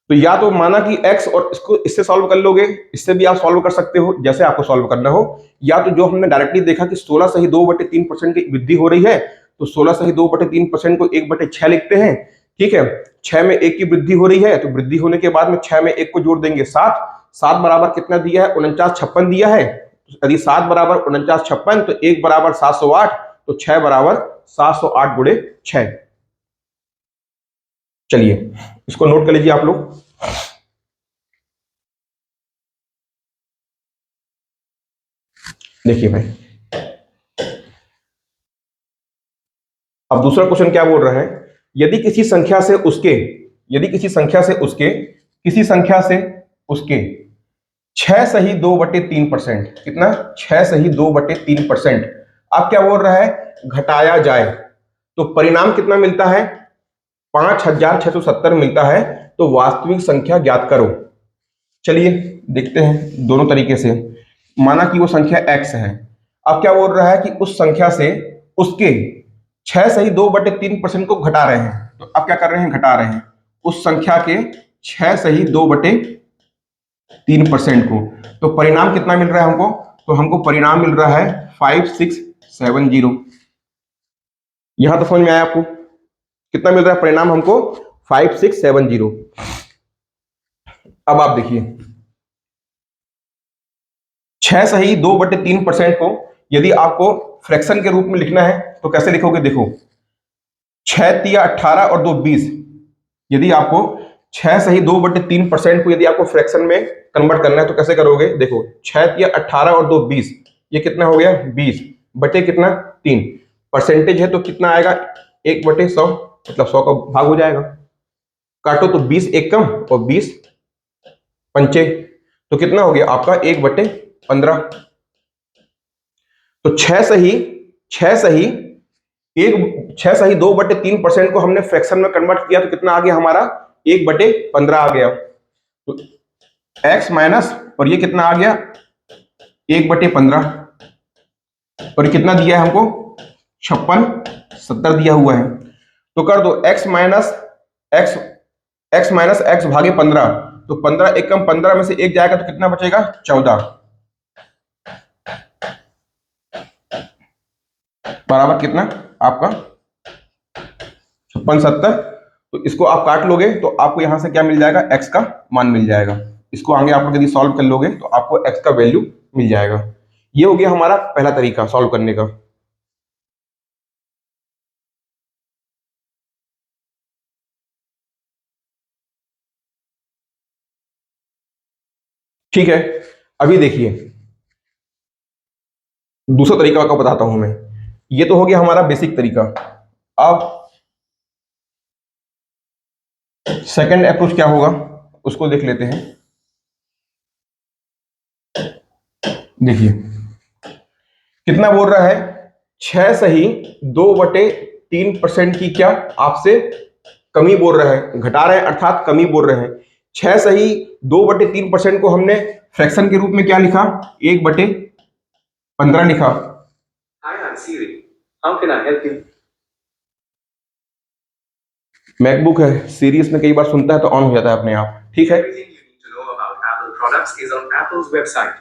तो या तो माना कि x और इसको इससे सॉल्व कर लोगे, इससे भी आप सॉल्व कर सकते हो जैसे आपको सॉल्व करना हो, या तो जो हमने डायरेक्टली देखा कि 16 सही 2/3% की वृद्धि हो रही है तो 16 सही 2/3% को 1/6 लिखते हैं। ठीक है, 6 में 1 की वृद्धि हो रही है तो वृद्धि होने के बाद में 6 में 1 को जोड़ देंगे 7। 7 बराबर कितना दिया है, 49 56 दिया है। यदि 7 बराबर 49 56 तो 1 बराबर 708, तो 6 बराबर 708 गुणे 6। चलिए इसको नोट कर लीजिए आप लोग। देखिए भाई, अब दूसरा क्वेश्चन क्या बोल रहा है, यदि किसी संख्या से उसके यदि किसी संख्या से उसके किसी संख्या से उसके 6 सही 2/3%, कितना, 6 सही 2/3%, अब क्या बोल रहा है, घटाया जाए तो परिणाम कितना मिलता है, 5670 मिलता है। तो वास्तविक संख्या ज्ञात करो। चलिए देखते हैं दोनों तरीके से। माना कि वो संख्या x है। अब क्या बोल रहा है कि उस संख्या से उसके 6 सही 2/3% को घटा रहे हैं। तो अब क्या कर रहे हैं, घटा रहे हैं उस संख्या के 6 सही 2/3% को। तो परिणाम कितना मिल रहा है हमको, तो हमको परिणाम मिल रहा है 5670। यहां तो समझ में आया आपको, कितना मिल रहा है परिणाम हमको, 5670। अब आप देखिए 6 सही 2/3% को यदि आपको फ्रैक्शन के रूप में लिखना है तो कैसे लिखोगे, देखो 6 तिया 18 और 2 20। यदि आपको 6 सही 2/3% को यदि आपको फ्रैक्शन में कन्वर्ट करना है तो कैसे करोगे, देखो 6 तिया 18 और 2 20, ये कितना हो गया, 20 बटे कितना 3, परसेंटेज है तो कितना आएगा 1/100, मतलब 100 का भाग हो जाएगा। काटो तो 20 एक कम और 20 पंचे, तो कितना हो गया आपका 1/15। तो 6 सही 2/3% को हमने फ्रैक्शन में कन्वर्ट किया तो कितना आ गया हमारा, 1/15 आ गया। तो x माइनस, और ये कितना आ गया 1/15, और ये कितना दिया है हमको 5670 दिया हुआ है। तो कर दो x माइनस एक्स भागे 15, तो 15 एक कम 15 में से 1 जाएगा तो कितना बचेगा 14, बराबर कितना आपका 5670। तो इसको आप काट लोगे तो आपको यहां से क्या मिल जाएगा, x का मान मिल जाएगा। इसको आगे आप लोग यदि सॉल्व कर लोगे तो आपको x का वैल्यू मिल जाएगा। ये हो गया हमारा पहला तरीका सॉल्व करने का। ठीक है, अभी देखिए दूसरा तरीका आपको बताता हूं मैं। ये तो हो गया हमारा बेसिक तरीका। अब सेकंड अप्रोच क्या होगा उसको देख लेते हैं। देखिए कितना बोल रहा है, 6 सही 2/3% की क्या आपसे कमी बोल रहा है, घटा रहे हैं अर्थात कमी बोल रहे हैं। 6 सही 2/3% को हमने फ्रैक्शन के रूप में क्या लिखा, 1/15 लिखा। Hi, I'm Siri. How can I help you? MacBook है, सीरी इसमें कई बार सुनता है तो ऑन हो जाता है अपने आप। ठीक है, Everything you need to know about Apple products is on Apple's website.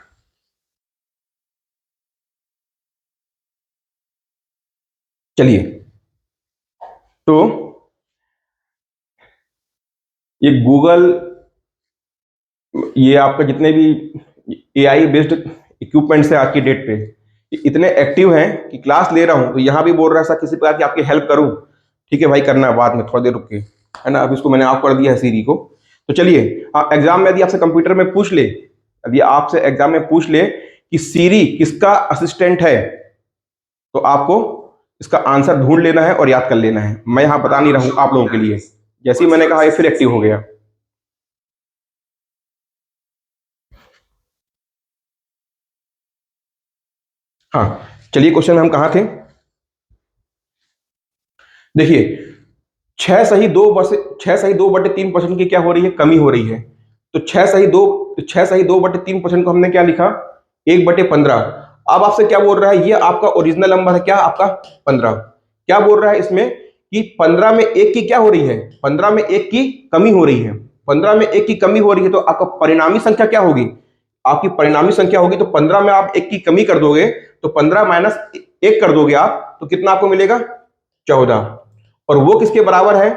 चलिए तो ये गूगल, ये आपका जितने भी एआई बेस्ड इक्विपमेंट्स है आज की डेट पे, ये इतने एक्टिव हैं कि क्लास ले रहा हूं तो यहां भी बोल रहा है सर किसी प्रकार की आपकी हेल्प करूं। ठीक है भाई, करना है बाद में थोड़ी देर रुक के, है ना। अब इसको मैंने ऑफ कर दिया है सीरी को। तो चलिए एग्जाम में यदि आपसे कंप्यूटर में पूछ ले, यदि आपसे एग्जाम में पूछ ले कि सीरी किसका असिस्टेंट है, तो आपको इसका आंसर ढूंढ लेना है और याद कर लेना है। मैं यहां बता नहीं रहा हूं आप लोगों के लिए, जैसे ही मैंने कहा ये फिर एक्टिव हो गया। हाँ, चलिए क्वेश्चन में हम कहाँ थे। देखिए, 6 सही 2/3% की क्या हो रही है, कमी हो रही है। तो 6 सही 2/3% को हमने क्या लिखा, 1/15। अब आपसे क्या बोल रहा है, ये आपका ओरिजिनल नंबर है क्या, आपका 15। क्या बोल रहा है इसमें कि 15 में एक की क्या हो रही है, 15 में एक की कमी हो रही है। 15 में एक की कमी हो रही है तो आपका परिणामी संख्या क्या होगी, आपकी परिणामी संख्या होगी। तो 15 में आप एक की कमी कर दोगे, तो 15 माइनस एक कर दोगे आप, तो कितना आपको मिलेगा, 14। और वो किसके बराबर है,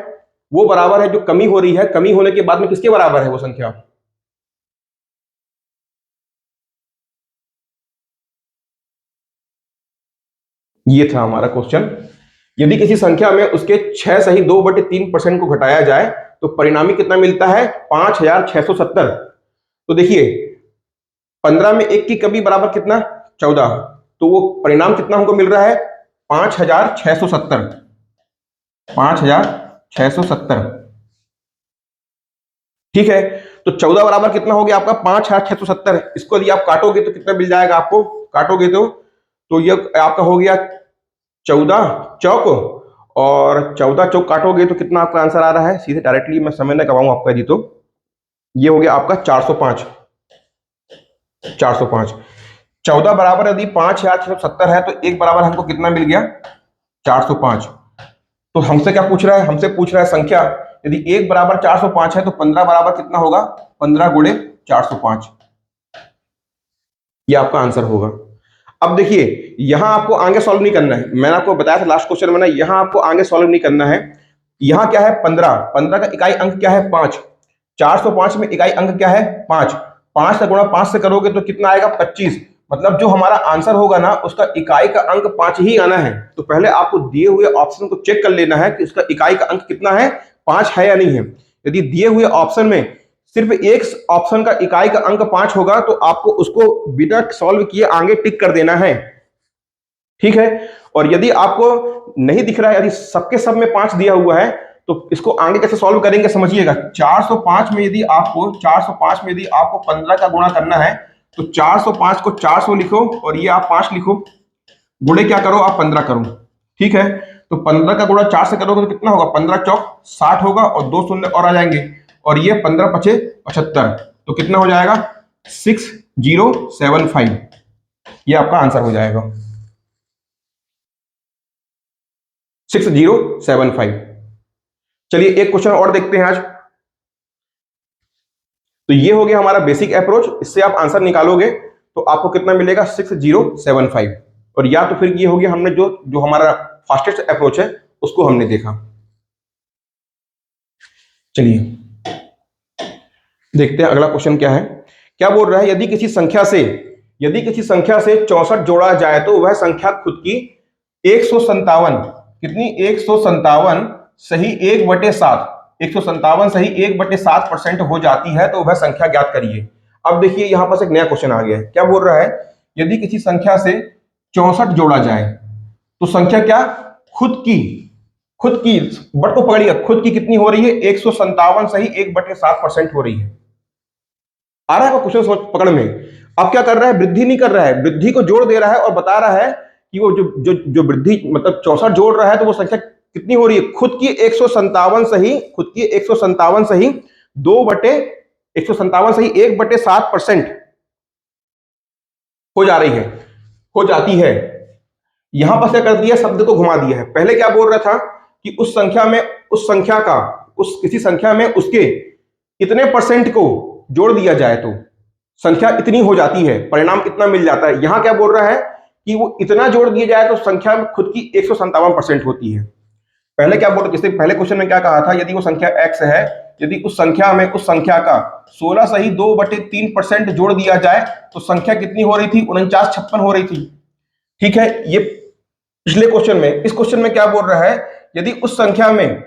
वो बराबर है जो कमी हो रही है, कमी होने के बाद में किसके बराबर है वो संख्या। ये था हमारा क्वेश्चन। यदि किसी संख्या में उसके 6 सही 2/3% को घटाया जाए तो परिणामी कितना मिलता है, 5670। तो देखिए, 15 में एक की कमी बराबर कितना, 14। तो वो परिणाम कितना हमको मिल रहा है, 5670। 5670, ठीक है। तो 14 बराबर कितना हो गया आपका, 5670। इसको यदि आप काटोगे तो कितना मिल जाएगा आपको, काटोगे तो ये आपका हो गया 14 चौक, और 14 चौक काटोगे तो कितना आपका आंसर आ रहा है, सीधे डायरेक्टली मैं समय न गवाऊं आपका यदि, तो ये हो गया आपका 405। 405, 14 बराबर यदि 5670 है तो एक बराबर हमको कितना मिल गया, 405। तो हमसे क्या पूछ रहा है, हमसे पूछ रहा है संख्या, यदि एक बराबर 405 है तो 15 बराबर कितना होगा, 15 गुणे 405। ये आपका आंसर होगा। अब देखिए, यहां आपको आगे सॉल्व नहीं करना है, मैंने आपको बताया था लास्ट क्वेश्चन में ना, यहां आपको आगे सॉल्व नहीं करना है। यहां क्या है, 15, 15 का इकाई अंक क्या है, 5। 405 में इकाई अंक क्या है, 5। 5 का गुणा 5 से करोगे तो कितना आएगा, 25। मतलब जो हमारा आंसर होगा ना, उसका इकाई का अंक 5 ही आना है। तो पहले आपको दिए हुए ऑप्शन को चेक कर लेना है कि उसका इकाई का अंक कितना है, 5 है या नहीं है। यदि दिए हुए ऑप्शन में सिर्फ एक ऑप्शन का इकाई का अंक 5 होगा तो आपको उसको बिना सॉल्व किए आगे टिक कर देना है, ठीक है। और यदि आपको नहीं दिख रहा है, यदि सबके सब में 5 दिया हुआ है, तो इसको आगे कैसे सॉल्व करेंगे समझिएगा। 405 में यदि आपको 15 का गुणा करना है तो 405 को 400 लिखो और ये आप 5 लिखो, गुणे क्या करो आप, 15 करो, ठीक है। तो 15 का गुणा 4 से करोगे तो कितना होगा, 15 चौक 60 होगा, और 2 शून्य और आ जाएंगे, और ये 15 पचे 75। तो कितना हो जाएगा, 6075। ये आपका आंसर हो जाएगा, 6075। चलिए एक क्वेश्चन और देखते हैं आज। तो ये हो गया हमारा बेसिक अप्रोच, इससे आप आंसर निकालोगे तो आपको कितना मिलेगा, 6075। और या तो फिर ये हो गया, हमने जो जो हमारा फास्टेस्ट अप्रोच है उसको हमने देखा। चलिए देखते हैं अगला क्वेश्चन क्या है। क्या बोल रहा है, यदि किसी संख्या से 64 जोड़ा जाए तो वह संख्या खुद की 157, कितनी, 157 सही 1/7, 157 सही 1/7% हो जाती है, तो वह संख्या ज्ञात करिए। अब देखिए यहां पर एक नया क्वेश्चन आ गया है। क्या बोल रहा है, यदि किसी संख्या से 64 जोड़ा जाए तो संख्या क्या, खुद की बट को पकड़िएगा, खुद की कितनी हो रही है, 157 सही 1/7% हो रही है। आ रहा है क्वेश्चन सोच पकड़ में। अब क्या कर रहा है, वृद्धि नहीं कर रहा है, वृद्धि को जोड़ दे रहा है और बता रहा है कि वो जो जो जो वृद्धि मतलब 64 जोड़ रहा है तो वो संख्या कितनी हो रही है, खुद की 157 सही 1/7 सही 1/7% हो जा रही है, हो जाती है। यहां पर क्या कर दिया, शब्द को घुमा दिया है। पहले क्या बोल रहा था कि उस किसी संख्या में उसके इतने परसेंट को जोड़ दिया जाए तो संख्या इतनी हो जाती है, परिणाम इतना मिल जाता है। यहां क्या बोल रहा है कि वो इतना जोड़ दिया जाए तो संख्या में खुद की 157% होती है। पहले क्या बोल, जैसे पहले क्वेश्चन में क्या कहा था, यदि वो संख्या x है, यदि उस संख्या का 16 सही 2/3% जोड़ दिया जाए तो संख्या कितनी हो रही थी, 4956 हो रही थी, ठीक है। ये पिछले क्वेश्चन में, इस क्वेश्चन में क्या बोल रहा है, यदि उस संख्या में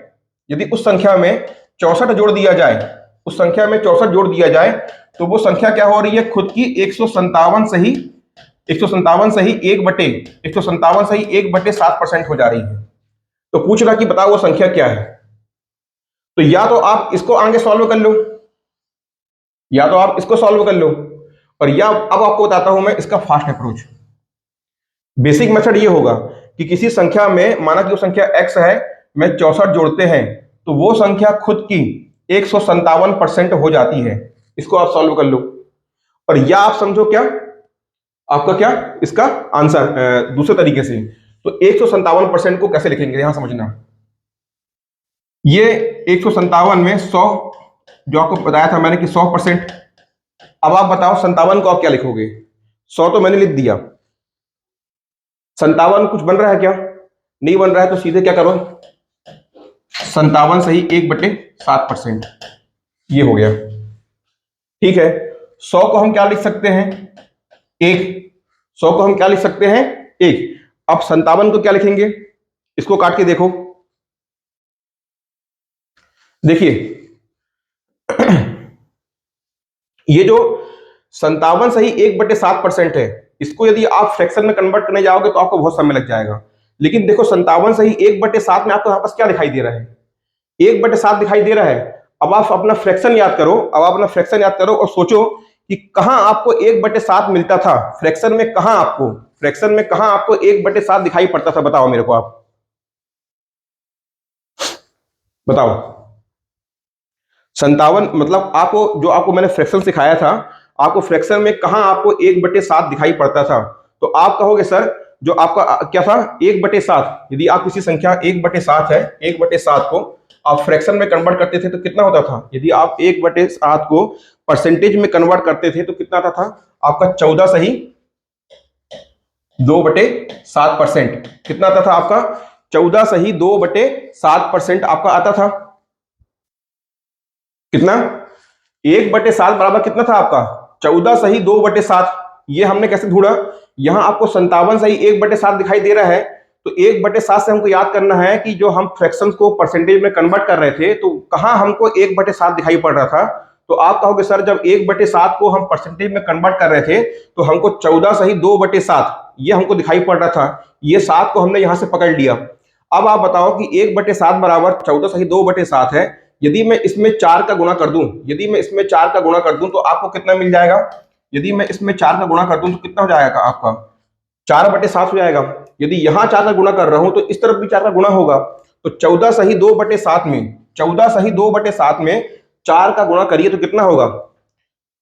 64 जोड़ दिया जाए, उस संख्या में 64 जोड़ दिया जाए तो वो संख्या क्या हो रही है, खुद की 157 सही 1/7% हो जा रही है। तो पूछ रहा कि बताओ वो संख्या क्या है। तो या तो आप इसको आगे सॉल्व कर लो, या तो आप इसको सॉल्व कर लो, और या अब आपको बताता हूं मैं इसका फास्ट अप्रोच। बेसिक मेथड ये होगा कि किसी संख्या में, माना कि वो संख्या x है, में 64 जोड़ते हैं तो वो संख्या खुद की 157% हो जाती है। इसको आप सॉल्व कर लो, और या आप समझो क्या आपका, क्या इसका आंसर दूसरे तरीके से। तो 157% को कैसे लिखेंगे, यहां समझना। ये 157 में 100 जो आपको बताया था मैंने कि 100%। अब आप बताओ 57 को आप क्या लिखोगे। 100 तो मैंने लिख दिया, 57 कुछ बन रहा है क्या, नहीं बन रहा है, तो सीधे क्या करो, 57 सही 1/7%, ये हो गया। ठीक है, 100 को हम क्या लिख सकते हैं, 1। 100 को हम क्या लिख सकते हैं, 1। अब 57 को क्या लिखेंगे, इसको काट के देखो, देखिए ये जो 57 सही 1/7% है, इसको यदि आप फ्रैक्शन में कन्वर्ट करने जाओगे तो आपको बहुत समय लग जाएगा। लेकिन देखो 57 सही 1/7 में आपको यहां पर क्या दिखाई दे रहा है, 1/7 दिखाई दे रहा है। अब आप अपना फ्रैक्शन याद करो, अब आप अपना फ्रैक्शन याद करो और सोचो कि कहां आपको 1/7 मिलता था फ्रैक्शन में, कहां आपको, फ्रैक्शन में कहां आपको 1/7 दिखाई पड़ता था, बताओ मेरे को, आप बताओ। 57 मतलब आपको, जो आपको मैंने फ्रैक्शन सिखाया था, आपको फ्रैक्शन में कहां आपको 1/7 दिखाई पड़ता था, तो आप कहोगे सर जो आपका क्या था 1/7। यदि आप किसी संख्या 1/7 है, 1/7 को आप फ्रैक्शन में कन्वर्ट करते थे तो कितना होता था, यदि आप 1/7 को परसेंटेज में कन्वर्ट करते थे तो कितना आता था आपका, 14 सही 2/7%। कितना आता था आपका, 14 सही 2/7% आपका आता था। कितना, 1/7 बराबर कितना था आपका, 14 सही 2/7। ये हमने कैसे ढूंढा, यहां आपको 57 सही 1/7 दिखाई दे रहा है, तो 1/7 से हमको याद करना है कि जो हम फ्रैक्शंस को परसेंटेज में कन्वर्ट कर रहे थे तो कहां हमको 1/7 दिखाई पड़ रहा था। तो आप कहोगे सर जब 1/7 को हम परसेंटेज में कन्वर्ट कर रहे थे तो हमको 14 सही 2/7 ये हमको दिखाई पड़ रहा था, ये 7 को हमने यहां से पकड़ लिया। अब आप बताओ कि 1/7 बराबर 14 सही 2/7 है, यदि मैं इसमें 4 का गुणा कर दूं, यदि मैं इसमें 4 का गुणा कर दूं तो आपको कितना मिल जाएगा, यदि मैं इसमें 4 का गुणा कर दूं तो कितना हो जाएगा आपका, 4/7 हो जाएगा। यदि यहां 4 का गुणा कर रहा हूं तो इस तरफ भी 4 का गुणा होगा, तो 14 सही 2/7 में, 14 सही 2/7 में 4 का गुणा करिए तो कितना होगा,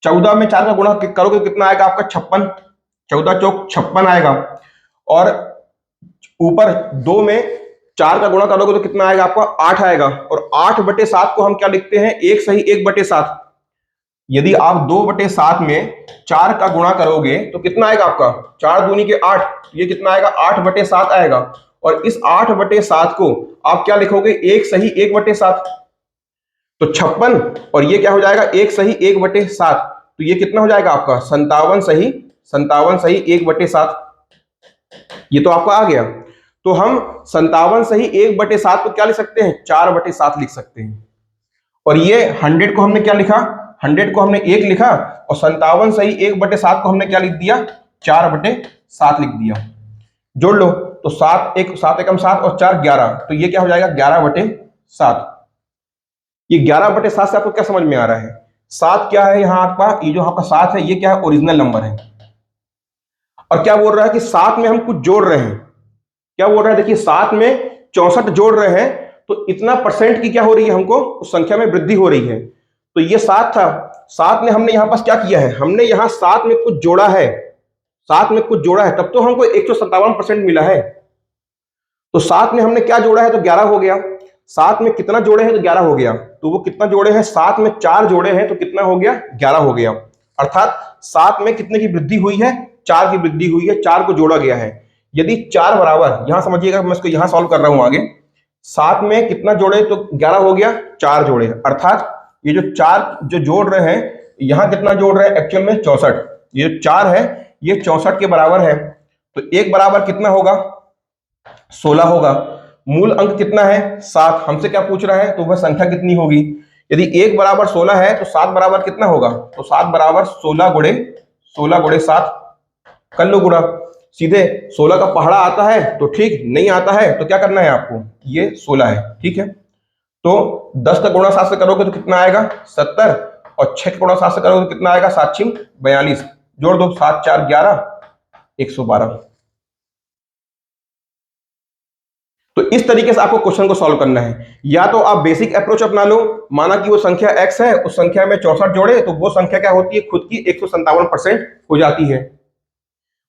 14 में 4 का गुणा करोगे तो कितना आएगा आपका 56, 14 चौक 56 आएगा। और ऊपर 2 में 4 का गुणा करोगे तो कितना आएगा आपका 8 आएगा। और 8/7 को हम क्या लिखते हैं, 1 सही 1/7। यदि आप 2/7 में 4 का गुणा करोगे तो कितना आएगा आपका, 4 दूनी के 8, ये कितना आएगा 8/7 आएगा। और इस 8/7 को आप क्या लिखोगे, 1 सही 1/7। तो 56 और ये क्या हो जाएगा 1 सही 1/7, तो ये कितना हो जाएगा आपका 57 सही 1/7। ये तो आपका आ गया। तो हम 57 सही 1/7 को क्या लिख सकते हैं, 4/7 लिख सकते हैं। और ये 100 को हमने क्या लिखा, 100 को हमने 1 लिखा, और 57 सही 1/7 को हमने क्या लिख दिया, 4/7 लिख दिया। जोड़ लो तो 7 एकम 7 और 4 11, तो ये क्या हो जाएगा 11/7। ये 11/7 से आपको क्या समझ में आ रहा है, 7 क्या है यहाँ आपका, ये जो आपका 7 है ये क्या है, ओरिजिनल नंबर है। और क्या बोल रहा है कि 7 में हम कुछ जोड़ रहे हैं, क्या बोल रहा है, देखिए 7 में 64 जोड़ रहे हैं तो इतना परसेंट की क्या हो रही है, हमको उस संख्या में वृद्धि हो रही है। तो ये 7 था, 7 में हमने यहां पास क्या किया है, हमने यहां 7 में कुछ जोड़ा है, 7 में कुछ जोड़ा है, तब तो हमको 157% मिला है। तो 7 में हमने क्या जोड़ा है तो 11 हो गया, 7 में कितना जोड़े हैं तो 11 हो गया। तो वो कितना जोड़े हैं, 7 में 4 जोड़े हैं तो कितना हो गया 11 हो गया। अर्थात 7 में कितने की वृद्धि हुई है, 4 की वृद्धि हुई है, 4 को जोड़ा गया है। यदि 4 बराबर, यहां समझिएगा मैं इसको यहां सॉल्व कर रहा हूं आगे, 7 में कितना जोड़े तो 11 हो गया, 4 जोड़े, अर्थात ये जो 4 जो जोड़ रहे हैं, यहां कितना जोड़ रहे हैं एक्चुअल में 64, ये 4 है ये 64 के बराबर है। तो 1 बराबर कितना होगा 16 होगा। मूल अंक कितना है 7, हमसे क्या पूछ रहा है तो वह संख्या कितनी होगी। यदि 1 बराबर 16 है तो 7 बराबर कितना होगा, तो 7 बराबर 16 गुणे 7, कर लो गुणा। सीधे 16 का पहाड़ा आता है तो ठीक, नहीं आता है तो क्या करना है आपको, ये 16 है, ठीक है। तो 10 का गुणा 7 से करोगे तो कितना आएगा 70, और 6 का गुणा 7 से करोगे तो कितना आएगा 7 6 42, जोड़ दो 7 4 11 112। तो इस तरीके से आपको क्वेश्चन को सॉल्व करना है। या तो आप बेसिक अप्रोच अपना लो, माना कि वो संख्या x है, उस संख्या में 64 जोड़े तो वो संख्या क्या होती है, खुद की 157% हो जाती है।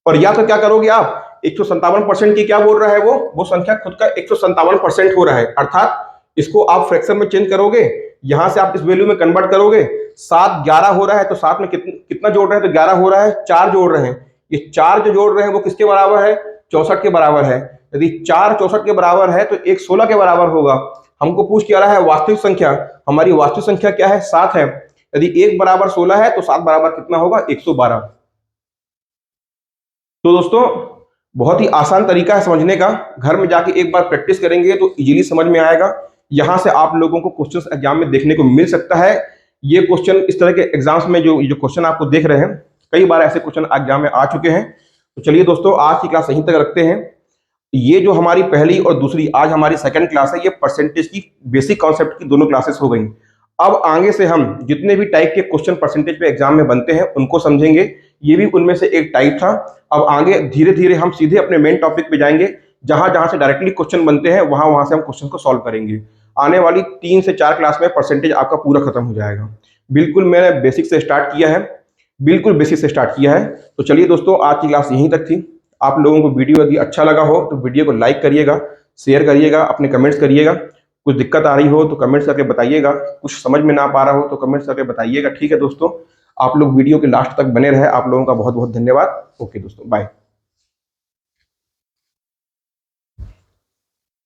और या तो क्या करोगे आप, 157% की क्या बोल रहा है वो संख्या खुद का 157% हो रहा है, अर्थात इसको आप फ्रैक्शन में चेंज करोगे, यहां से आप इस वैल्यू में कन्वर्ट करोगे। 7 11 हो रहा है तो 7 में कितना जोड़ रहे हैं, तो 11 हो रहा है, 4 जोड़ रहे हैं। ये 4 जो जोड़ रहे हैं वो किसके बराबर है, 64 के बराबर है। यदि 4 64 के बराबर है तो 1 16 के बराबर होगा। हमको पूछ क्या रहा है, वास्तविक संख्या। हमारी वास्तविक संख्या क्या है, 7 है। यदि 1 बराबर 16 है तो 7 बराबर कितना होगा, 112। तो दोस्तों बहुत ही आसान तरीका है समझने का, घर में जाके एक बार प्रैक्टिस करेंगे तो इजीली समझ में आएगा। यहां से आप लोगों को क्वेश्चंस एग्जाम में देखने को मिल सकता है। ये क्वेश्चन इस तरह के एग्जाम्स में जो क्वेश्चन आपको देख रहे हैं, कई बार ऐसे क्वेश्चन एग्जाम में आ चुके हैं। तो चलिए दोस्तों, आज की क्लास यहीं तक रखते हैं। ये जो हमारी पहली और दूसरी, आज हमारी सेकंड क्लास है, ये परसेंटेज की बेसिक कॉन्सेप्ट की दोनों क्लासेस हो गई। अब आगे से हम जितने भी टाइप के क्वेश्चन परसेंटेज पे एग्जाम में बनते हैं उनको समझेंगे। ये भी उनमें से एक टाइप था। अब आगे धीरे धीरे हम सीधे अपने मेन टॉपिक पे जाएंगे, जहां जहां से डायरेक्टली क्वेश्चन बनते हैं वहां वहां से हम क्वेश्चन को सॉल्व करेंगे। आने वाली 3 से 4 क्लास में परसेंटेज आपका पूरा खत्म हो जाएगा। बिल्कुल मैंने बेसिक से स्टार्ट किया है, बिल्कुल बेसिक से स्टार्ट किया है। तो चलिए दोस्तों, आज की क्लास यहीं तक थी। आप लोगों को वीडियो यदि अच्छा लगा हो तो वीडियो को लाइक करिएगा, शेयर करिएगा, अपने कमेंट्स करिएगा। कुछ दिक्कत आ रही हो तो कमेंट्स करके बताइएगा, कुछ समझ में ना पा रहा हो तो कमेंट्स करके बताइएगा। ठीक है दोस्तों, आप लोग वीडियो के लास्ट तक बने रहे। आप लोगों का बहुत बहुत धन्यवाद। ओके दोस्तों, बाय।